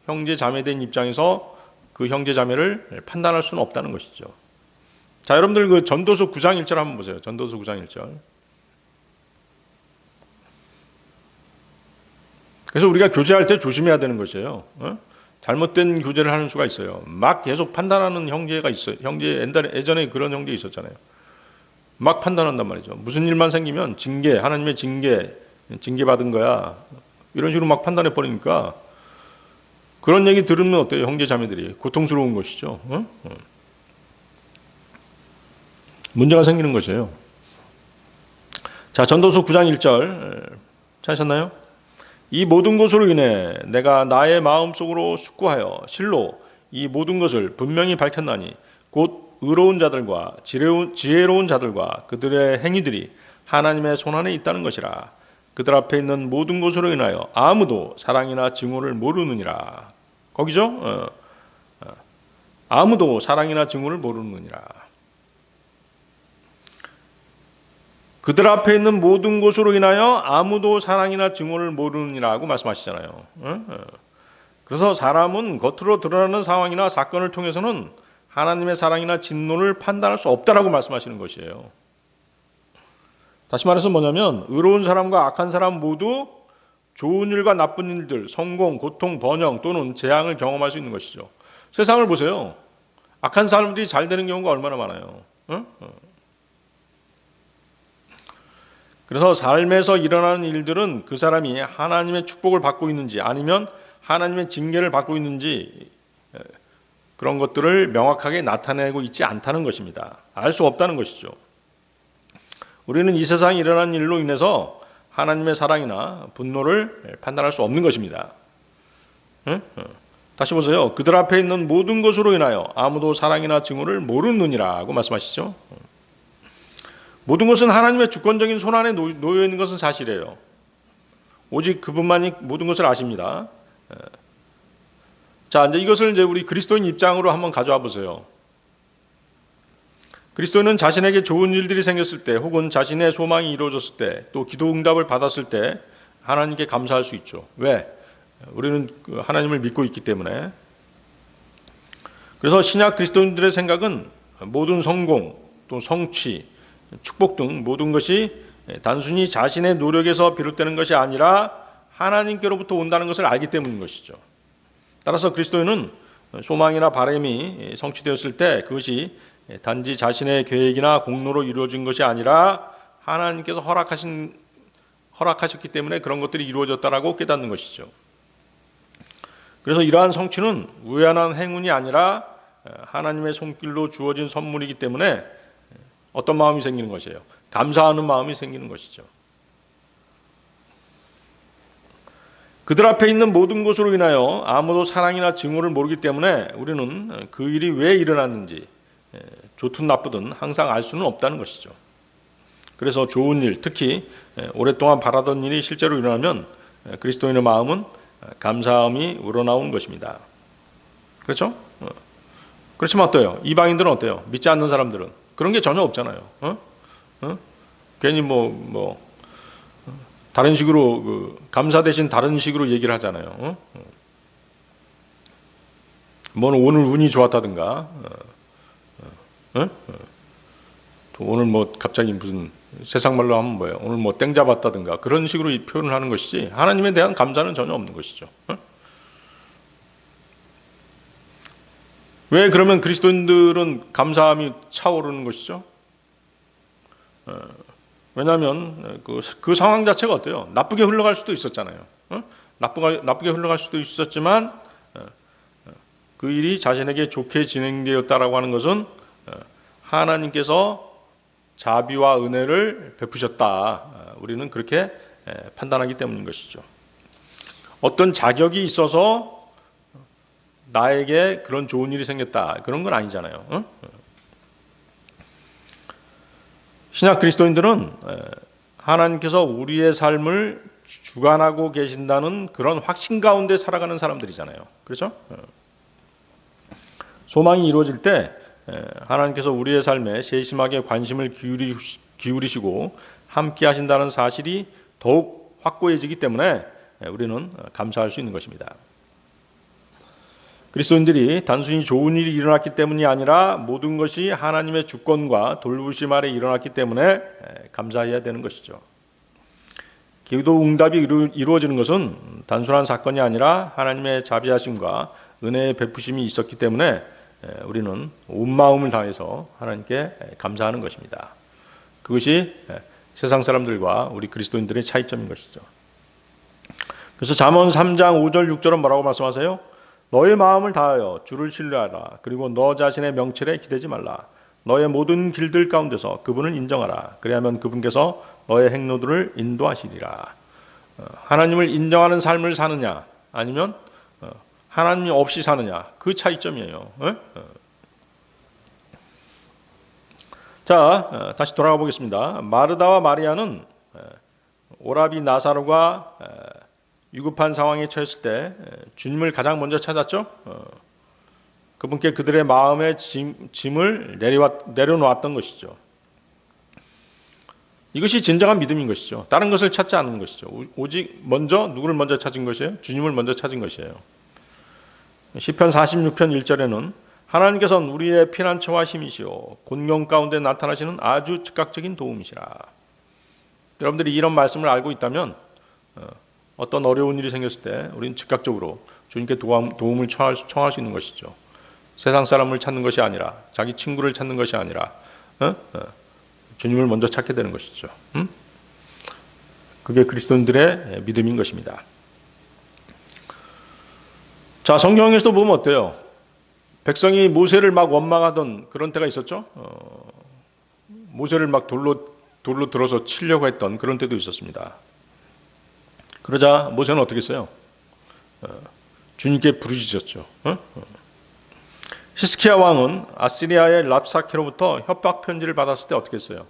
형제 자매된 입장에서 그 형제 자매를 판단할 수는 없다는 것이죠. 자, 여러분들 그 전도서 9장 1절 한번 보세요. 전도서 9장 1절. 그래서 우리가 교제할 때 조심해야 되는 것이에요. 잘못된 교제를 하는 수가 있어요. 막 계속 판단하는 형제가 있어요. 예전에 그런 형제 있었잖아요. 막 판단한단 말이죠. 무슨 일만 생기면 징계, 하나님의 징계받은 거야, 이런 식으로 막 판단해 버리니까 그런 얘기 들으면 어때요? 형제 자매들이 고통스러운 것이죠. 문제가 생기는 것이에요. 자, 전도서 9장 1절 찾으셨나요? 이 모든 것으로 인해 내가 나의 마음속으로 숙고하여 실로 이 모든 것을 분명히 밝혔나니 곧 의로운 자들과 지혜로운 자들과 그들의 행위들이 하나님의 손안에 있다는 것이라. 그들 앞에 있는 모든 것으로 인하여 아무도 사랑이나 증오를 모르느니라. 거기죠? 아무도 사랑이나 증오를 모르느니라. 그들 앞에 있는 모든 것으로 인하여 아무도 사랑이나 증오를 모르느니라고 말씀하시잖아요. 그래서 사람은 겉으로 드러나는 상황이나 사건을 통해서는 하나님의 사랑이나 진노를 판단할 수 없다라고 말씀하시는 것이에요. 다시 말해서 뭐냐면, 의로운 사람과 악한 사람 모두 좋은 일과 나쁜 일들, 성공, 고통, 번영 또는 재앙을 경험할 수 있는 것이죠. 세상을 보세요. 악한 사람들이 잘 되는 경우가 얼마나 많아요. 그래서 삶에서 일어나는 일들은 그 사람이 하나님의 축복을 받고 있는지 아니면 하나님의 징계를 받고 있는지, 그런 것들을 명확하게 나타내고 있지 않다는 것입니다. 알 수 없다는 것이죠. 우리는 이 세상에 일어난 일로 인해서 하나님의 사랑이나 분노를 판단할 수 없는 것입니다. 다시 보세요. 그들 앞에 있는 모든 것으로 인하여 아무도 사랑이나 증오를 모르느니라고 말씀하시죠. 모든 것은 하나님의 주권적인 손안에 놓여 있는 것은 사실이에요. 오직 그분만이 모든 것을 아십니다. 자, 이제 우리 그리스도인 입장으로 한번 가져와 보세요. 그리스도인은 자신에게 좋은 일들이 생겼을 때, 혹은 자신의 소망이 이루어졌을 때, 또 기도 응답을 받았을 때 하나님께 감사할 수 있죠. 왜? 우리는 하나님을 믿고 있기 때문에. 그래서 신약 그리스도인들의 생각은 모든 성공, 또 성취, 축복 등 모든 것이 단순히 자신의 노력에서 비롯되는 것이 아니라 하나님께로부터 온다는 것을 알기 때문인 것이죠. 따라서 그리스도인은 소망이나 바람이 성취되었을 때 그것이 단지 자신의 계획이나 공로로 이루어진 것이 아니라 하나님께서 허락하셨기 때문에 그런 것들이 이루어졌다라고 깨닫는 것이죠. 그래서 이러한 성취는 우연한 행운이 아니라 하나님의 손길로 주어진 선물이기 때문에 어떤 마음이 생기는 것이에요? 감사하는 마음이 생기는 것이죠. 그들 앞에 있는 모든 것으로 인하여 아무도 사랑이나 증오를 모르기 때문에 우리는 그 일이 왜 일어났는지 좋든 나쁘든 항상 알 수는 없다는 것이죠. 그래서 좋은 일, 특히 오랫동안 바라던 일이 실제로 일어나면 그리스도인의 마음은 감사함이 우러나오는 것입니다. 그렇죠? 그렇지만 어때요? 이방인들은 어때요? 믿지 않는 사람들은 그런 게 전혀 없잖아요. 괜히 다른 식으로 감사 대신 다른 식으로 얘기를 하잖아요. 오늘 운이 좋았다든가, 오늘 갑자기 무슨 세상 말로 하면 뭐예요? 오늘 땡 잡았다든가 그런 식으로 표현을 하는 것이지 하나님에 대한 감사는 전혀 없는 것이죠. 왜 그러면 그리스도인들은 감사함이 차오르는 것이죠? 왜냐하면 그 상황 자체가 어때요? 나쁘게 흘러갈 수도 있었잖아요. 나쁘게 흘러갈 수도 있었지만 그 일이 자신에게 좋게 진행되었다라고 하는 것은 하나님께서 자비와 은혜를 베푸셨다. 우리는 그렇게 판단하기 때문인 것이죠. 어떤 자격이 있어서 나에게 그런 좋은 일이 생겼다. 그런 건 아니잖아요. 신약 그리스도인들은 하나님께서 우리의 삶을 주관하고 계신다는 그런 확신 가운데 살아가는 사람들이잖아요. 그렇죠? 소망이 이루어질 때 하나님께서 우리의 삶에 세심하게 관심을 기울이시고 함께 하신다는 사실이 더욱 확고해지기 때문에 우리는 감사할 수 있는 것입니다. 그리스도인들이 단순히 좋은 일이 일어났기 때문이 아니라 모든 것이 하나님의 주권과 돌보심 아래 일어났기 때문에 감사해야 되는 것이죠. 기도 응답이 이루어지는 것은 단순한 사건이 아니라 하나님의 자비하심과 은혜의 베푸심이 있었기 때문에 우리는 온 마음을 다해서 하나님께 감사하는 것입니다. 그것이 세상 사람들과 우리 그리스도인들의 차이점인 것이죠. 그래서 잠언 3장 5절 6절은 뭐라고 말씀하세요? 너의 마음을 다하여 주를 신뢰하라. 그리고 너 자신의 명철에 기대지 말라. 너의 모든 길들 가운데서 그분을 인정하라. 그리하면 그분께서 너의 행로들을 인도하시리라. 하나님을 인정하는 삶을 사느냐 아니면 하나님 없이 사느냐, 그 차이점이에요. 자, 다시 돌아가 보겠습니다. 마르다와 마리아는 오라비 나사로가 위급한 상황에 처했을 때 주님을 가장 먼저 찾았죠. 그분께 그들의 마음의 짐을 내려놓았던 것이죠. 이것이 진정한 믿음인 것이죠. 다른 것을 찾지 않는 것이죠. 오직 누구를 먼저 찾은 것이에요? 주님을 먼저 찾은 것이에요. 시편 46편 1절에는 하나님께서는 우리의 피난처와 힘이시오 곤경 가운데 나타나시는 아주 즉각적인 도움이시라. 여러분들이 이런 말씀을 알고 있다면 어떤 어려운 일이 생겼을 때 우리는 즉각적으로 주님께 도움을 청할 수 있는 것이죠. 세상 사람을 찾는 것이 아니라 자기 친구를 찾는 것이 아니라 주님을 먼저 찾게 되는 것이죠. 그게 그리스도인들의 믿음인 것입니다. 자, 성경에서도 보면 어때요? 백성이 모세를 막 원망하던 그런 때가 있었죠. 모세를 막 돌로 들어서 치려고 했던 그런 때도 있었습니다. 그러자 모세는 어떻게 했어요? 주님께 부르짖었죠. 히스기야 왕은 아시리아의 랍사케로부터 협박 편지를 받았을 때 어떻게 했어요?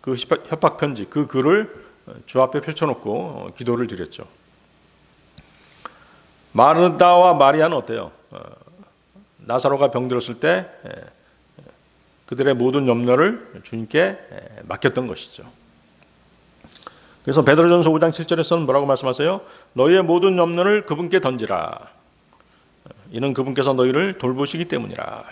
그 협박 편지, 그 글을 주 앞에 펼쳐놓고 기도를 드렸죠. 마르다와 마리아는 어때요? 나사로가 병들었을 때 그들의 모든 염려를 주님께 맡겼던 것이죠. 그래서 베드로전서 5장 7절에서는 뭐라고 말씀하세요? 너희의 모든 염려를 그분께 던지라. 이는 그분께서 너희를 돌보시기 때문이라.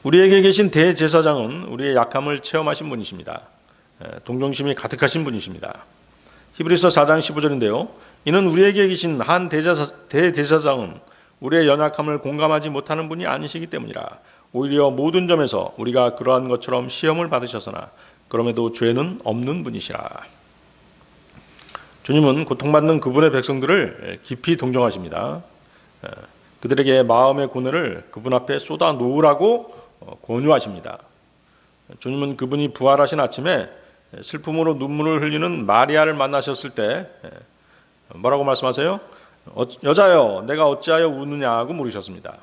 우리에게 계신 대제사장은 우리의 약함을 체험하신 분이십니다. 동정심이 가득하신 분이십니다. 히브리서 4장 15절인데요. 이는 우리에게 계신 한 대제사장은 우리의 연약함을 공감하지 못하는 분이 아니시기 때문이라. 오히려 모든 점에서 우리가 그러한 것처럼 시험을 받으셨으나 그럼에도 죄는 없는 분이시라. 주님은 고통받는 그분의 백성들을 깊이 동정하십니다. 그들에게 마음의 고뇌를 그분 앞에 쏟아 놓으라고 권유하십니다. 주님은 그분이 부활하신 아침에 슬픔으로 눈물을 흘리는 마리아를 만나셨을 때 뭐라고 말씀하세요? 여자여, 내가 어찌하여 우느냐고 물으셨습니다.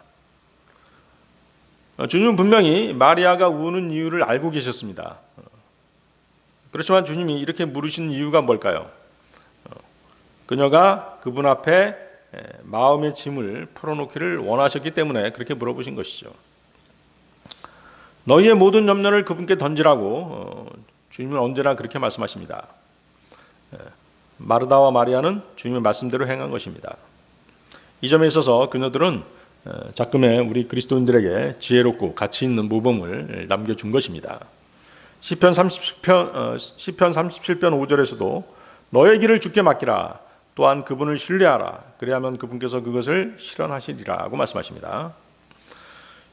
주님은 분명히 마리아가 우는 이유를 알고 계셨습니다. 그렇지만 주님이 이렇게 물으신 이유가 뭘까요? 그녀가 그분 앞에 마음의 짐을 풀어놓기를 원하셨기 때문에 그렇게 물어보신 것이죠. 너희의 모든 염려를 그분께 던지라고 주님은 언제나 그렇게 말씀하십니다. 마르다와 마리아는 주님의 말씀대로 행한 것입니다. 이 점에 있어서 그녀들은 작금의 우리 그리스도인들에게 지혜롭고 가치 있는 모범을 남겨준 것입니다. 시편 37편 5절에서도 너의 길을 주께 맡기라. 또한 그분을 신뢰하라. 그래야만 그분께서 그것을 실현하시리라고 말씀하십니다.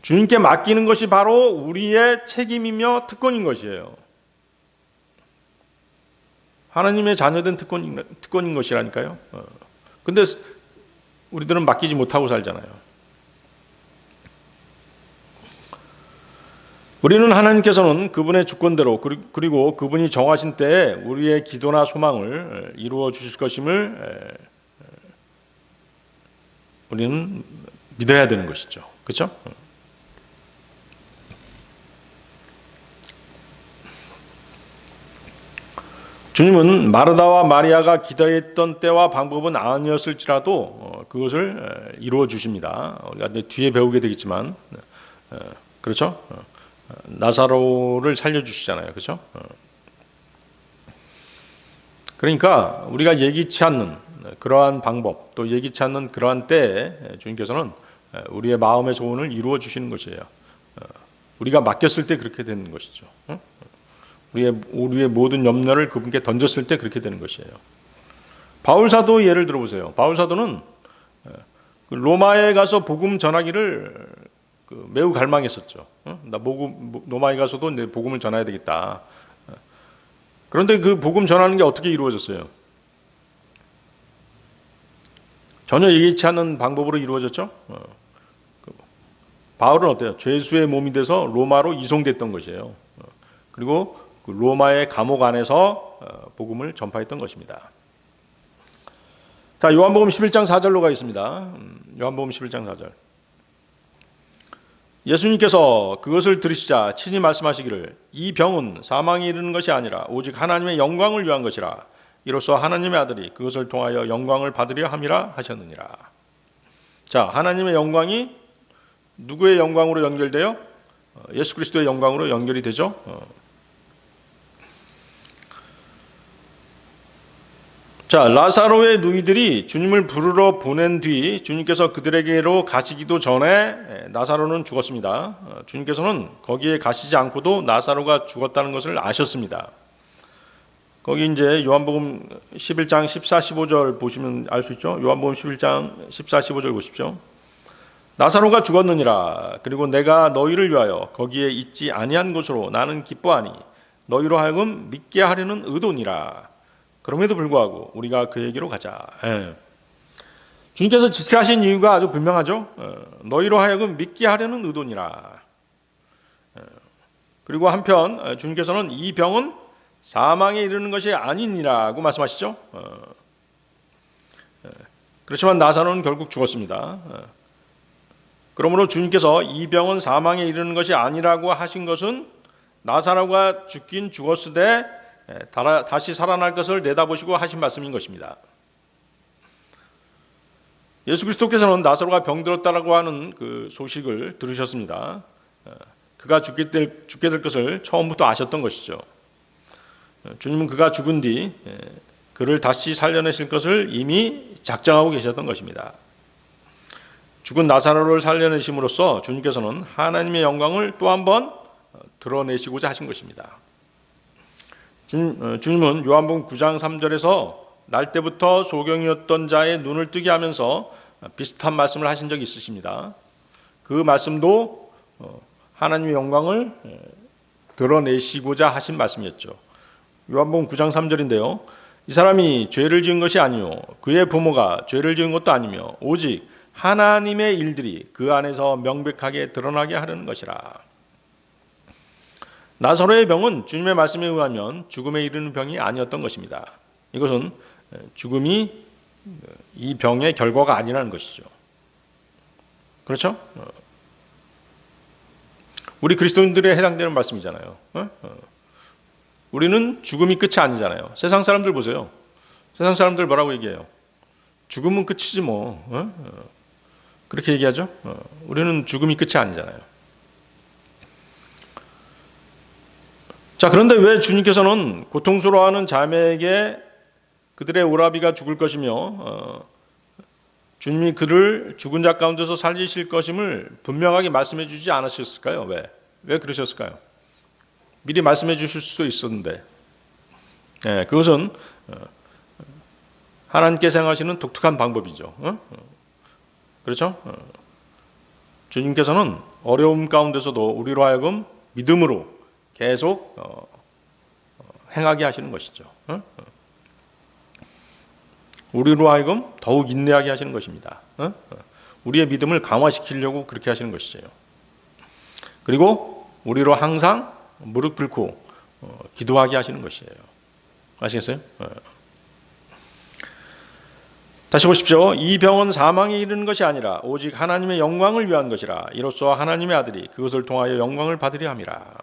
주님께 맡기는 것이 바로 우리의 책임이며 특권인 것이에요. 하나님의 자녀된 특권인 것이라니까요. 근데 우리들은 맡기지 못하고 살잖아요. 우리는 하나님께서는 그분의 주권대로 그리고 그분이 정하신 때에 우리의 기도나 소망을 이루어 주실 것임을 우리는 믿어야 되는 것이죠. 그렇죠? 주님은 마르다와 마리아가 기도했던 때와 방법은 아니었을지라도 그것을 이루어 주십니다. 우리가 뒤에 배우게 되겠지만 그렇죠? 나사로를 살려주시잖아요. 그렇죠? 그러니까 우리가 예기치 않는 그러한 방법 또 예기치 않는 그러한 때에 주님께서는 우리의 마음의 소원을 이루어 주시는 것이에요. 우리가 맡겼을 때 그렇게 되는 것이죠. 우리의 모든 염려를 그분께 던졌을 때 그렇게 되는 것이에요. 바울사도 예를 들어보세요. 바울사도는 로마에 가서 복음 전하기를 매우 갈망했었죠. 나 로마에 가서도 내 복음을 전해야 되겠다. 그런데 그 복음 전하는 게 어떻게 이루어졌어요? 전혀 예기치 않은 방법으로 이루어졌죠. 바울은 어때요? 죄수의 몸이 돼서 로마로 이송됐던 것이에요. 그리고 그 로마의 감옥 안에서 복음을 전파했던 것입니다. 자, 요한복음 11장 4절로 가겠습니다. 요한복음 11장 4절. 예수님께서 그것을 들으시자 친히 말씀하시기를 이 병은 사망에 이르는 것이 아니라 오직 하나님의 영광을 위한 것이라. 이로써 하나님의 아들이 그것을 통하여 영광을 받으려 함이라 하셨느니라. 자, 하나님의 영광이 누구의 영광으로 연결돼요? 예수 그리스도의 영광으로 연결이 되죠. 자, 라사로의 누이들이 주님을 부르러 보낸 뒤 주님께서 그들에게로 가시기도 전에 나사로는 죽었습니다. 주님께서는 거기에 가시지 않고도 나사로가 죽었다는 것을 아셨습니다. 거기 이제 요한복음 11장 14, 15절 보시면 알 수 있죠. 요한복음 11장 14, 15절 보십시오. 나사로가 죽었느니라. 그리고 내가 너희를 위하여 거기에 있지 아니한 것으로 나는 기뻐하니 너희로 하여금 믿게 하려는 의도니라. 그럼에도 불구하고 우리가 그에게로 가자. 주님께서 지시하신 이유가 아주 분명하죠. 너희로 하여금 믿게 하려는 의도니라. 그리고 한편 주님께서는 이 병은 사망에 이르는 것이 아니니라고 말씀하시죠. 그렇지만 나사로는 결국 죽었습니다. 그러므로 주님께서 이 병은 사망에 이르는 것이 아니라고 하신 것은 나사로가 죽긴 죽었으되 다시 살아날 것을 내다보시고 하신 말씀인 것입니다. 예수 그리스도께서는 나사로가 병들었다라고 하는 그 소식을 들으셨습니다. 그가 죽게 될 것을 처음부터 아셨던 것이죠. 주님은 그가 죽은 뒤 그를 다시 살려내실 것을 이미 작정하고 계셨던 것입니다. 죽은 나사로를 살려내심으로써 주님께서는 하나님의 영광을 또 한 번 드러내시고자 하신 것입니다. 주님은 요한복음 9장 3절에서 날 때부터 소경이었던 자의 눈을 뜨게 하면서 비슷한 말씀을 하신 적이 있으십니다. 그 말씀도 하나님의 영광을 드러내시고자 하신 말씀이었죠. 요한복음 9장 3절인데요. 이 사람이 죄를 지은 것이 아니요 그의 부모가 죄를 지은 것도 아니며 오직 하나님의 일들이 그 안에서 명백하게 드러나게 하려는 것이라. 나사로의 병은 주님의 말씀에 의하면 죽음에 이르는 병이 아니었던 것입니다. 이것은 죽음이 이 병의 결과가 아니라는 것이죠. 그렇죠? 우리 그리스도인들에 해당되는 말씀이잖아요. 우리는 죽음이 끝이 아니잖아요. 세상 사람들 보세요. 세상 사람들 뭐라고 얘기해요? 죽음은 끝이지 뭐. 그렇게 얘기하죠. 우리는 죽음이 끝이 아니잖아요. 자, 그런데 왜 주님께서는 고통스러워하는 자매에게 그들의 오라비가 죽을 것이며 주님이 그를 죽은 자 가운데서 살리실 것임을 분명하게 말씀해 주지 않으셨을까요? 왜 그러셨을까요? 미리 말씀해 주실 수 있었는데, 그것은 하나님께서 행하시는 독특한 방법이죠. 그렇죠? 주님께서는 어려움 가운데서도 우리로 하여금 믿음으로 계속 행하게 하시는 것이죠. 우리로 하여금 더욱 인내하게 하시는 것입니다. 우리의 믿음을 강화시키려고 그렇게 하시는 것이죠. 그리고 우리로 항상 무릎 꿇고 기도하게 하시는 것이에요. 아시겠어요? 다시 보십시오. 이 병은 사망에 이르는 것이 아니라 오직 하나님의 영광을 위한 것이라. 이로써 하나님의 아들이 그것을 통하여 영광을 받으려 함이라.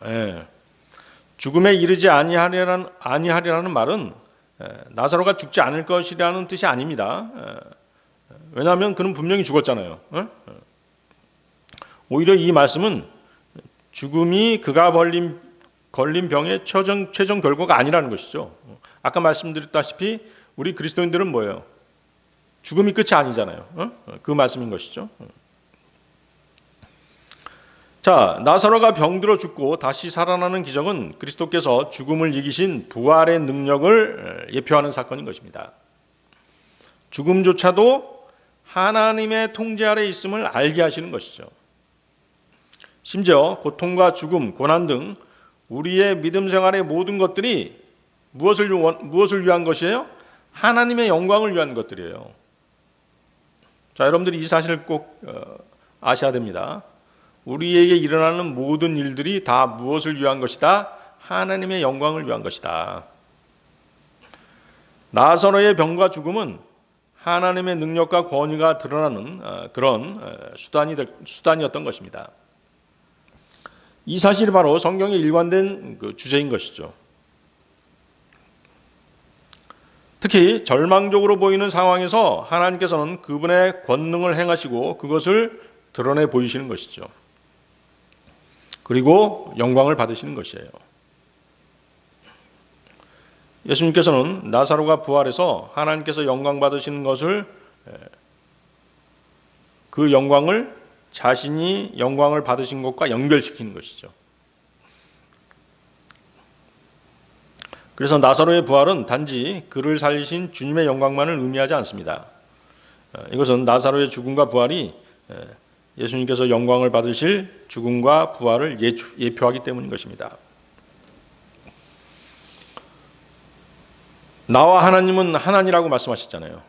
죽음에 이르지 아니하리라는 말은 나사로가 죽지 않을 것이라는 뜻이 아닙니다. 왜냐하면 그는 분명히 죽었잖아요. 오히려 이 말씀은 죽음이 그가 걸린 병의 최종 결과가 아니라는 것이죠. 아까 말씀드렸다시피 우리 그리스도인들은 뭐예요? 죽음이 끝이 아니잖아요. 그 말씀인 것이죠. 자, 나사로가 병들어 죽고 다시 살아나는 기적은 그리스도께서 죽음을 이기신 부활의 능력을 예표하는 사건인 것입니다. 죽음조차도 하나님의 통제 아래 있음을 알게 하시는 것이죠. 심지어 고통과 죽음, 고난 등 우리의 믿음 생활의 모든 것들이 무엇을 위한 것이에요? 하나님의 영광을 위한 것들이에요. 자, 여러분들이 이 사실을 꼭 아셔야 됩니다. 우리에게 일어나는 모든 일들이 다 무엇을 위한 것이다? 하나님의 영광을 위한 것이다. 나사로의 병과 죽음은 하나님의 능력과 권위가 드러나는 그런 수단이었던 것입니다. 이 사실이 바로 성경에 일관된 그 주제인 것이죠. 특히 절망적으로 보이는 상황에서 하나님께서는 그분의 권능을 행하시고 그것을 드러내 보이시는 것이죠. 그리고 영광을 받으시는 것이에요. 예수님께서는 나사로가 부활해서 하나님께서 영광 받으시는 것을 그 영광을 자신이 영광을 받으신 것과 연결시키는 것이죠. 그래서 나사로의 부활은 단지 그를 살리신 주님의 영광만을 의미하지 않습니다. 이것은 나사로의 죽음과 부활이 예수님께서 영광을 받으실 죽음과 부활을 예표하기 때문인 것입니다. 나와 하나님은 하나니라고 말씀하셨잖아요.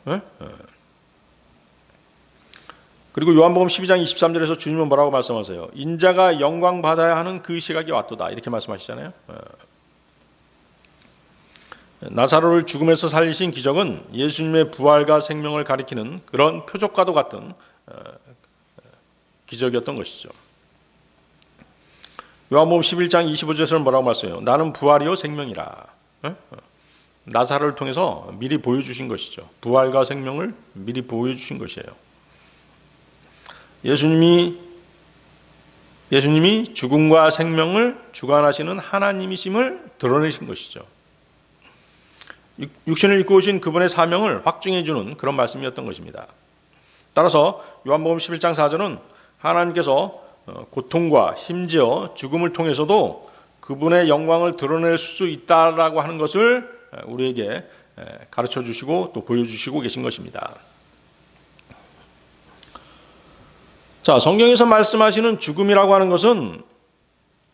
그리고 요한복음 12장 23절에서 주님은 뭐라고 말씀하세요? 인자가 영광 받아야 하는 그 시각이 왔도다 이렇게 말씀하시잖아요. 나사로를 죽음에서 살리신 기적은 예수님의 부활과 생명을 가리키는 그런 표적과도 같은 기적이었던 것이죠. 요한복음 11장 25절에서는 뭐라고 말씀해요? 나는 부활이요 생명이라. 나사로를 통해서 미리 보여주신 것이죠. 부활과 생명을 미리 보여주신 것이에요. 예수님이 죽음과 생명을 주관하시는 하나님이심을 드러내신 것이죠. 육신을 입고 오신 그분의 사명을 확증해 주는 그런 말씀이었던 것입니다. 따라서 요한복음 11장 4절은 하나님께서 고통과 심지어 죽음을 통해서도 그분의 영광을 드러낼 수 있다라고 하는 것을 우리에게 가르쳐 주시고 또 보여주시고 계신 것입니다. 자, 성경에서 말씀하시는 죽음이라고 하는 것은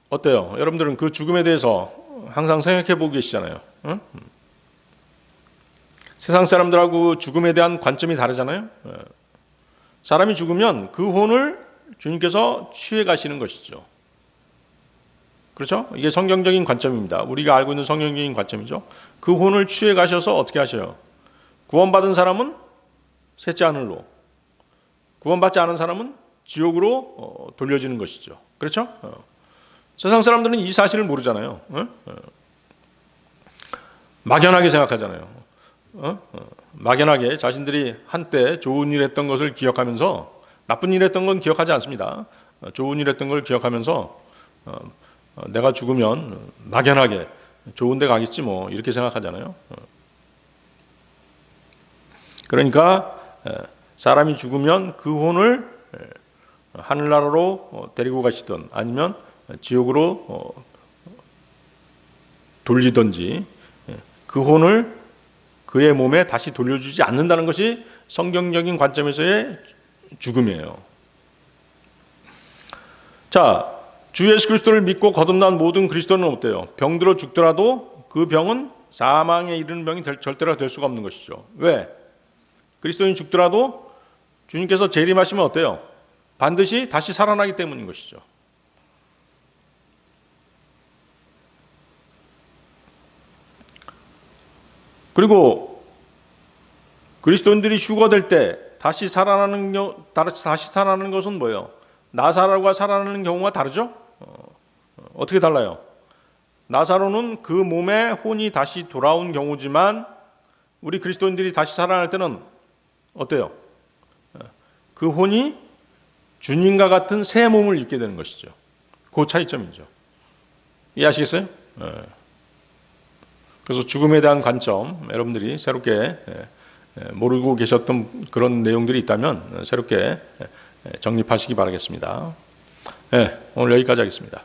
어때요? 여러분들은 그 죽음에 대해서 항상 생각해 보고 계시잖아요. 응? 세상 사람들하고 죽음에 대한 관점이 다르잖아요. 사람이 죽으면 그 혼을 주님께서 취해 가시는 것이죠. 그렇죠? 이게 성경적인 관점입니다. 우리가 알고 있는 성경적인 관점이죠. 그 혼을 취해 가셔서 어떻게 하셔요? 구원받은 사람은 셋째 하늘로, 구원받지 않은 사람은 지옥으로 돌려지는 것이죠. 그렇죠? 세상 사람들은 이 사실을 모르잖아요. 막연하게 생각하잖아요. 막연하게 자신들이 한때 좋은 일 했던 것을 기억하면서 나쁜 일 했던 건 기억하지 않습니다. 좋은 일 했던 걸 기억하면서 내가 죽으면 막연하게 좋은 데 가겠지 뭐 이렇게 생각하잖아요. 그러니까 사람이 죽으면 그 혼을 하늘나라로 데리고 가시든 아니면 지옥으로 돌리든지 그 혼을 그의 몸에 다시 돌려주지 않는다는 것이 성경적인 관점에서의 죽음이에요. 자, 주 예수 그리스도를 믿고 거듭난 모든 그리스도는 어때요? 병들어 죽더라도 그 병은 사망에 이르는 병이 절대로 될 수가 없는 것이죠. 왜? 그리스도인이 죽더라도 주님께서 재림하시면 어때요? 반드시 다시 살아나기 때문인 것이죠. 그리고 그리스도인들이 휴거될 때 다시 살아나는 것은 뭐예요? 나사로가 살아나는 경우가 다르죠? 어떻게 달라요? 나사로는 그 몸에 혼이 다시 돌아온 경우지만 우리 그리스도인들이 다시 살아날 때는 어때요? 그 혼이 주님과 같은 새 몸을 입게 되는 것이죠. 그 차이점이죠. 이해하시겠어요? 그래서 죽음에 대한 관점 여러분들이 새롭게 모르고 계셨던 그런 내용들이 있다면 새롭게 정립하시기 바라겠습니다. 오늘 여기까지 하겠습니다.